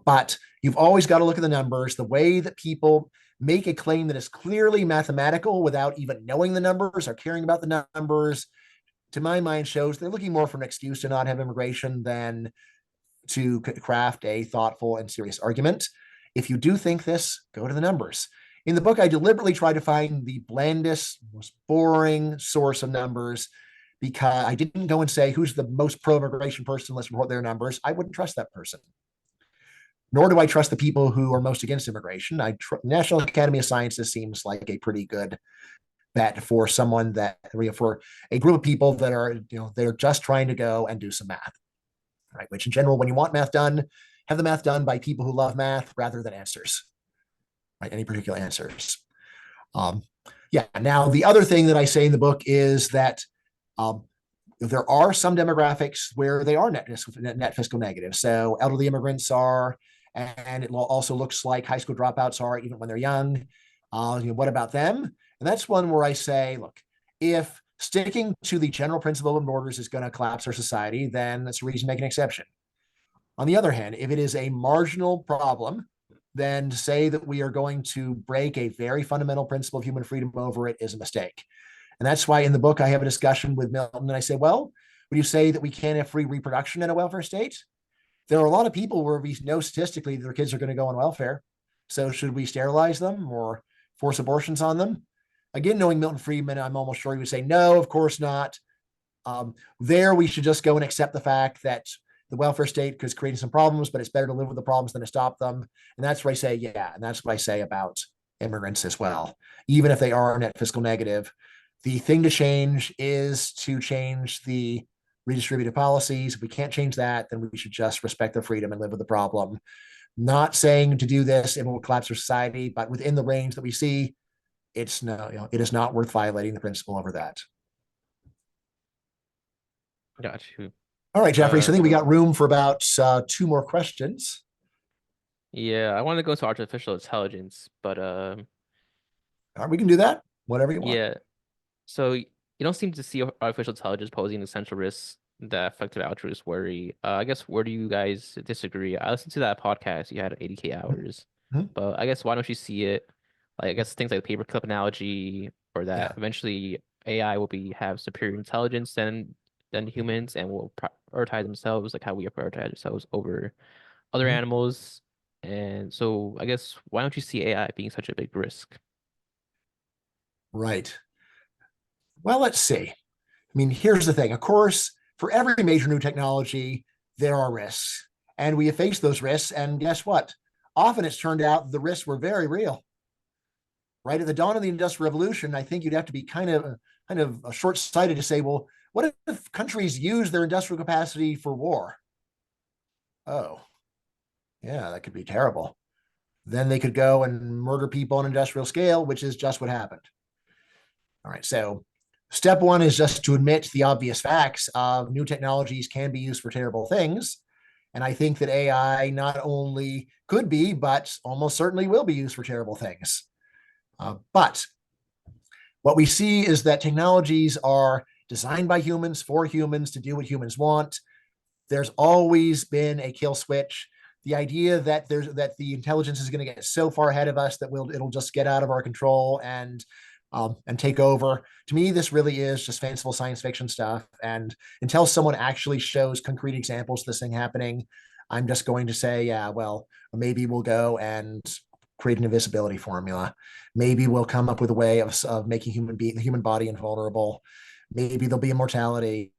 But you've always got to look at the numbers. The way that people make a claim that is clearly mathematical without even knowing the numbers or caring about the numbers, to my mind, shows they're looking more for an excuse to not have immigration than to craft a thoughtful and serious argument. If you do think this, go to the numbers. In the book, I deliberately try to find the blandest, most boring source of numbers, because I didn't go and say who's the most pro-immigration person, let's report their numbers. I wouldn't trust that person. Nor do I trust the people who are most against immigration. National Academy of Sciences seems like a pretty good bet for someone that, for a group of people that are, they're just trying to go and do some math, right? Which in general, when you want math done, have the math done by people who love math rather than answers, right? Any particular answers. Now, the other thing that I say in the book is that there are some demographics where they are net fiscal negative. So elderly immigrants are, and it also looks like high school dropouts are even when they're young. What about them? And that's one where I say, look, if sticking to the general principle of borders is going to collapse our society, then that's a reason to make an exception. On the other hand, if it is a marginal problem, then to say that we are going to break a very fundamental principle of human freedom over it is a mistake. And that's why in the book, I have a discussion with Milton and I say, well, would you say that we can't have free reproduction in a welfare state? There are a lot of people where we know statistically that their kids are going to go on welfare. So should we sterilize them or force abortions on them? Again, knowing Milton Friedman, I'm almost sure he would say, no, of course not. There, we should just go and accept the fact that the welfare state is creating some problems, but it's better to live with the problems than to stop them. And that's where I say, yeah, and that's what I say about immigrants as well. Even if they are net fiscal negative, the thing to change is to change the redistributive policies. If we can't change that, then we should just respect their freedom and live with the problem. Not saying to do this, it will collapse our society, but within the range that we see, it is not worth violating the principle over that. Got you. All right, Jeffrey. So I think we got room for about 2 more questions. Yeah, I want to go to artificial intelligence, but All right, we can do that. Whatever you want. yeah. So you don't seem to see artificial intelligence posing essential risks that effective altruists worry. I guess where do you guys disagree? I listened to that podcast. You had 80K hours, but I guess why don't you see it? Like I guess things like the paperclip analogy, or that eventually AI will have superior intelligence than humans and will prioritize themselves, like how we prioritize ourselves over other animals. And so I guess why don't you see AI being such a big risk? Right. Well, let's see. I mean, here's the thing. Of course, for every major new technology, there are risks. And we have faced those risks. And guess what? Often it's turned out the risks were very real. Right at the dawn of the Industrial Revolution, I think you'd have to be kind of short-sighted to say, well, what if countries use their industrial capacity for war? Oh, yeah, that could be terrible. Then they could go and murder people on an industrial scale, which is just what happened. All right, so step one is just to admit the obvious facts of new technologies can be used for terrible things. And I think that AI not only could be, but almost certainly will be used for terrible things. But what we see is that technologies are designed by humans for humans to do what humans want. There's always been a kill switch. the idea that the intelligence is going to get so far ahead of us that it'll just get out of our control and take over. To me, this really is just fanciful science fiction stuff. And until someone actually shows concrete examples of this thing happening, I'm just going to say, yeah, well, maybe we'll go and create an invisibility formula. Maybe we'll come up with a way of making the human body invulnerable. Maybe there'll be immortality.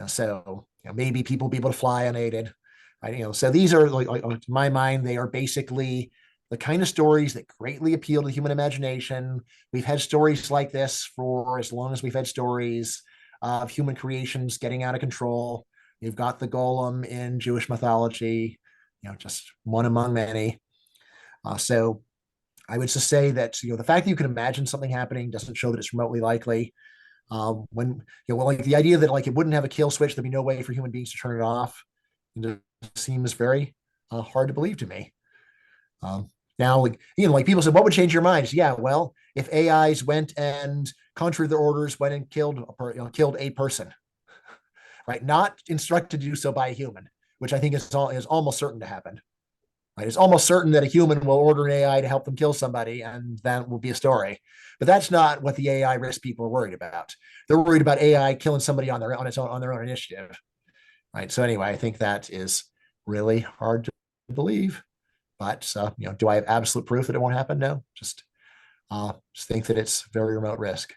So maybe people will be able to fly unaided. Right? So these are, to my mind, they are basically the kind of stories that greatly appeal to the human imagination. We've had stories like this for as long as we've had stories of human creations getting out of control. You've got the golem in Jewish mythology, just one among many. So I would just say that the fact that you can imagine something happening doesn't show that it's remotely likely. Like the idea that like it wouldn't have a kill switch, there'd be no way for human beings to turn it off, it seems very hard to believe to me. Now, like people said, what would change your minds? Yeah, well, if AIs went and contrary to their orders, went and killed a person, right? Not instructed to do so by a human, which I think is almost certain to happen. Right? It's almost certain that a human will order an AI to help them kill somebody, and that will be a story. But that's not what the AI risk people are worried about. They're worried about AI killing somebody on their own initiative. Right. So anyway, I think that is really hard to believe. But do I have absolute proof that it won't happen? No. Just think that it's very remote risk.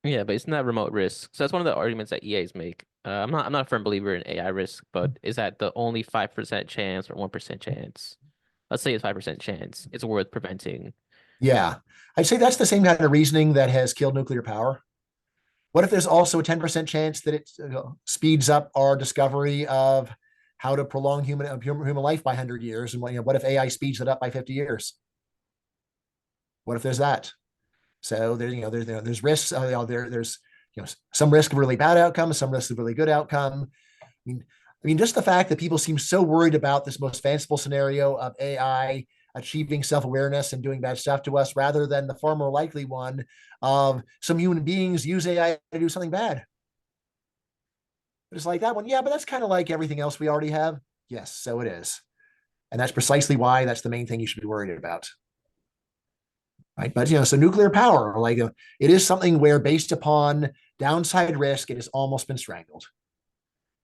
Yeah, but it's not remote risk. So that's one of the arguments that EAs make. I'm not a firm believer in AI risk, but is that the only 5% chance or 1% chance? Let's say it's 5% chance. It's worth preventing. Yeah. I'd say that's the same kind of reasoning that has killed nuclear power. What if there's also a 10% chance that it speeds up our discovery of how to prolong human life by 100 years? And what if AI speeds it up by 50 years? What if there's that? So there's risks. There's some risk of really bad outcome, some risk of really good outcome. I mean, just the fact that people seem so worried about this most fanciful scenario of AI achieving self-awareness and doing bad stuff to us, rather than the far more likely one of some human beings use AI to do something bad. But it's like that one, yeah, but that's kind of like everything else we already have. Yes, so it is. And that's precisely why that's the main thing you should be worried about. Right. But, so nuclear power, like it is something where based upon downside risk, it has almost been strangled.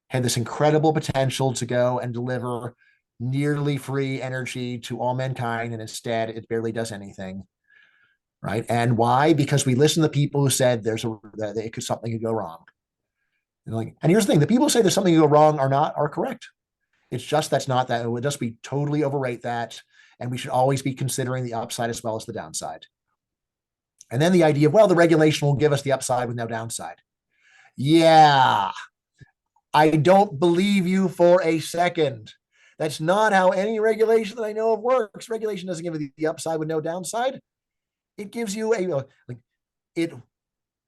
Had this incredible potential to go and deliver nearly free energy to all mankind. And instead it barely does anything. Right. And why? Because we listen to the people who said something could go wrong. And here's the thing, the people who say there's something to go wrong are correct. It's just that's not that. It would just be totally overrate that. And we should always be considering the upside as well as the downside. And then the idea of, well, the regulation will give us the upside with no downside. Yeah, I don't believe you for a second. That's not how any regulation that I know of works. Regulation doesn't give you the upside with no downside. It gives you it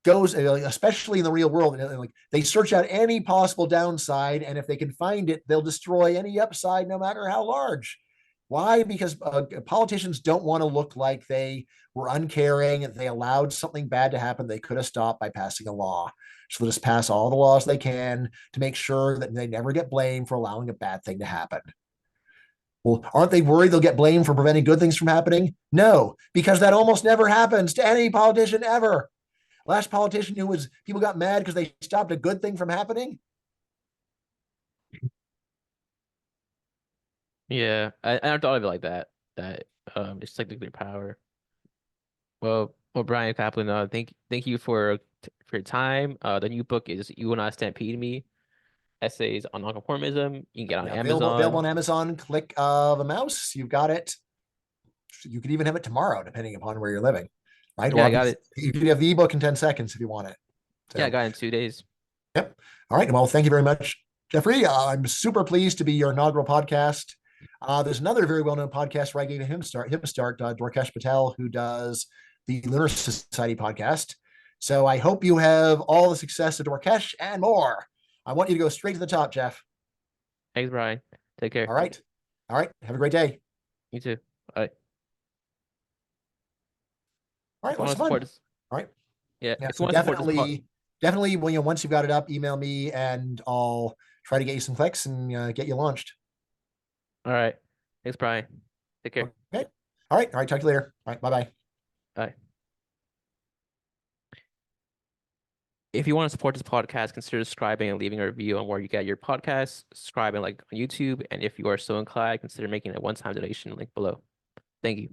goes, especially in the real world, like they search out any possible downside, and if they can find it, they'll destroy any upside, no matter how large. Why? Because politicians don't want to look like they were uncaring. They allowed something bad to happen they could have stopped by passing a law. So they'll just pass all the laws they can to make sure that they never get blamed for allowing a bad thing to happen. Well, aren't they worried they'll get blamed for preventing good things from happening? No, because that almost never happens to any politician ever. Last politician who was people got mad because they stopped a good thing from happening. Yeah, I thought of it like that. That it's like nuclear power. Well, Bryan Caplan, thank you for your time. The new book is "You Will Not Stampede Me: Essays on Non-conformism." You can get on Yeah, available Amazon. on Amazon. Click of a mouse, you've got it. You could even have it tomorrow, depending upon where you're living, right? Yeah, Or I got it. you could have the ebook in 10 seconds if you want it. Yeah, I So, got it in 2 days. yep. All right. Well, thank you very much, Jeffrey. I'm super pleased to be your inaugural podcast. There's another very well-known podcast where I gave him a start, Dorkesh Patel, who does the Lunar Society podcast. So I hope you have all the success of Dorkesh and more. I want you to go straight to the top, Jeff. Thanks, Bryan. Take care. All right. All right. Have a great day. You too. Bye. All If right. you want What's to fun? support this, All right. yeah, Yeah. if you So want to support this pod, definitely, when once you've got it up, email me and I'll try to get you some clicks and get you launched. All right. Thanks, Brian. Take care. Okay. All right. All right. Talk to you later. All right. Bye bye. Bye. If you want to support this podcast, consider subscribing and leaving a review on where you get your podcasts, subscribing like on YouTube, and if you are so inclined, consider making a one-time donation link below. Thank you.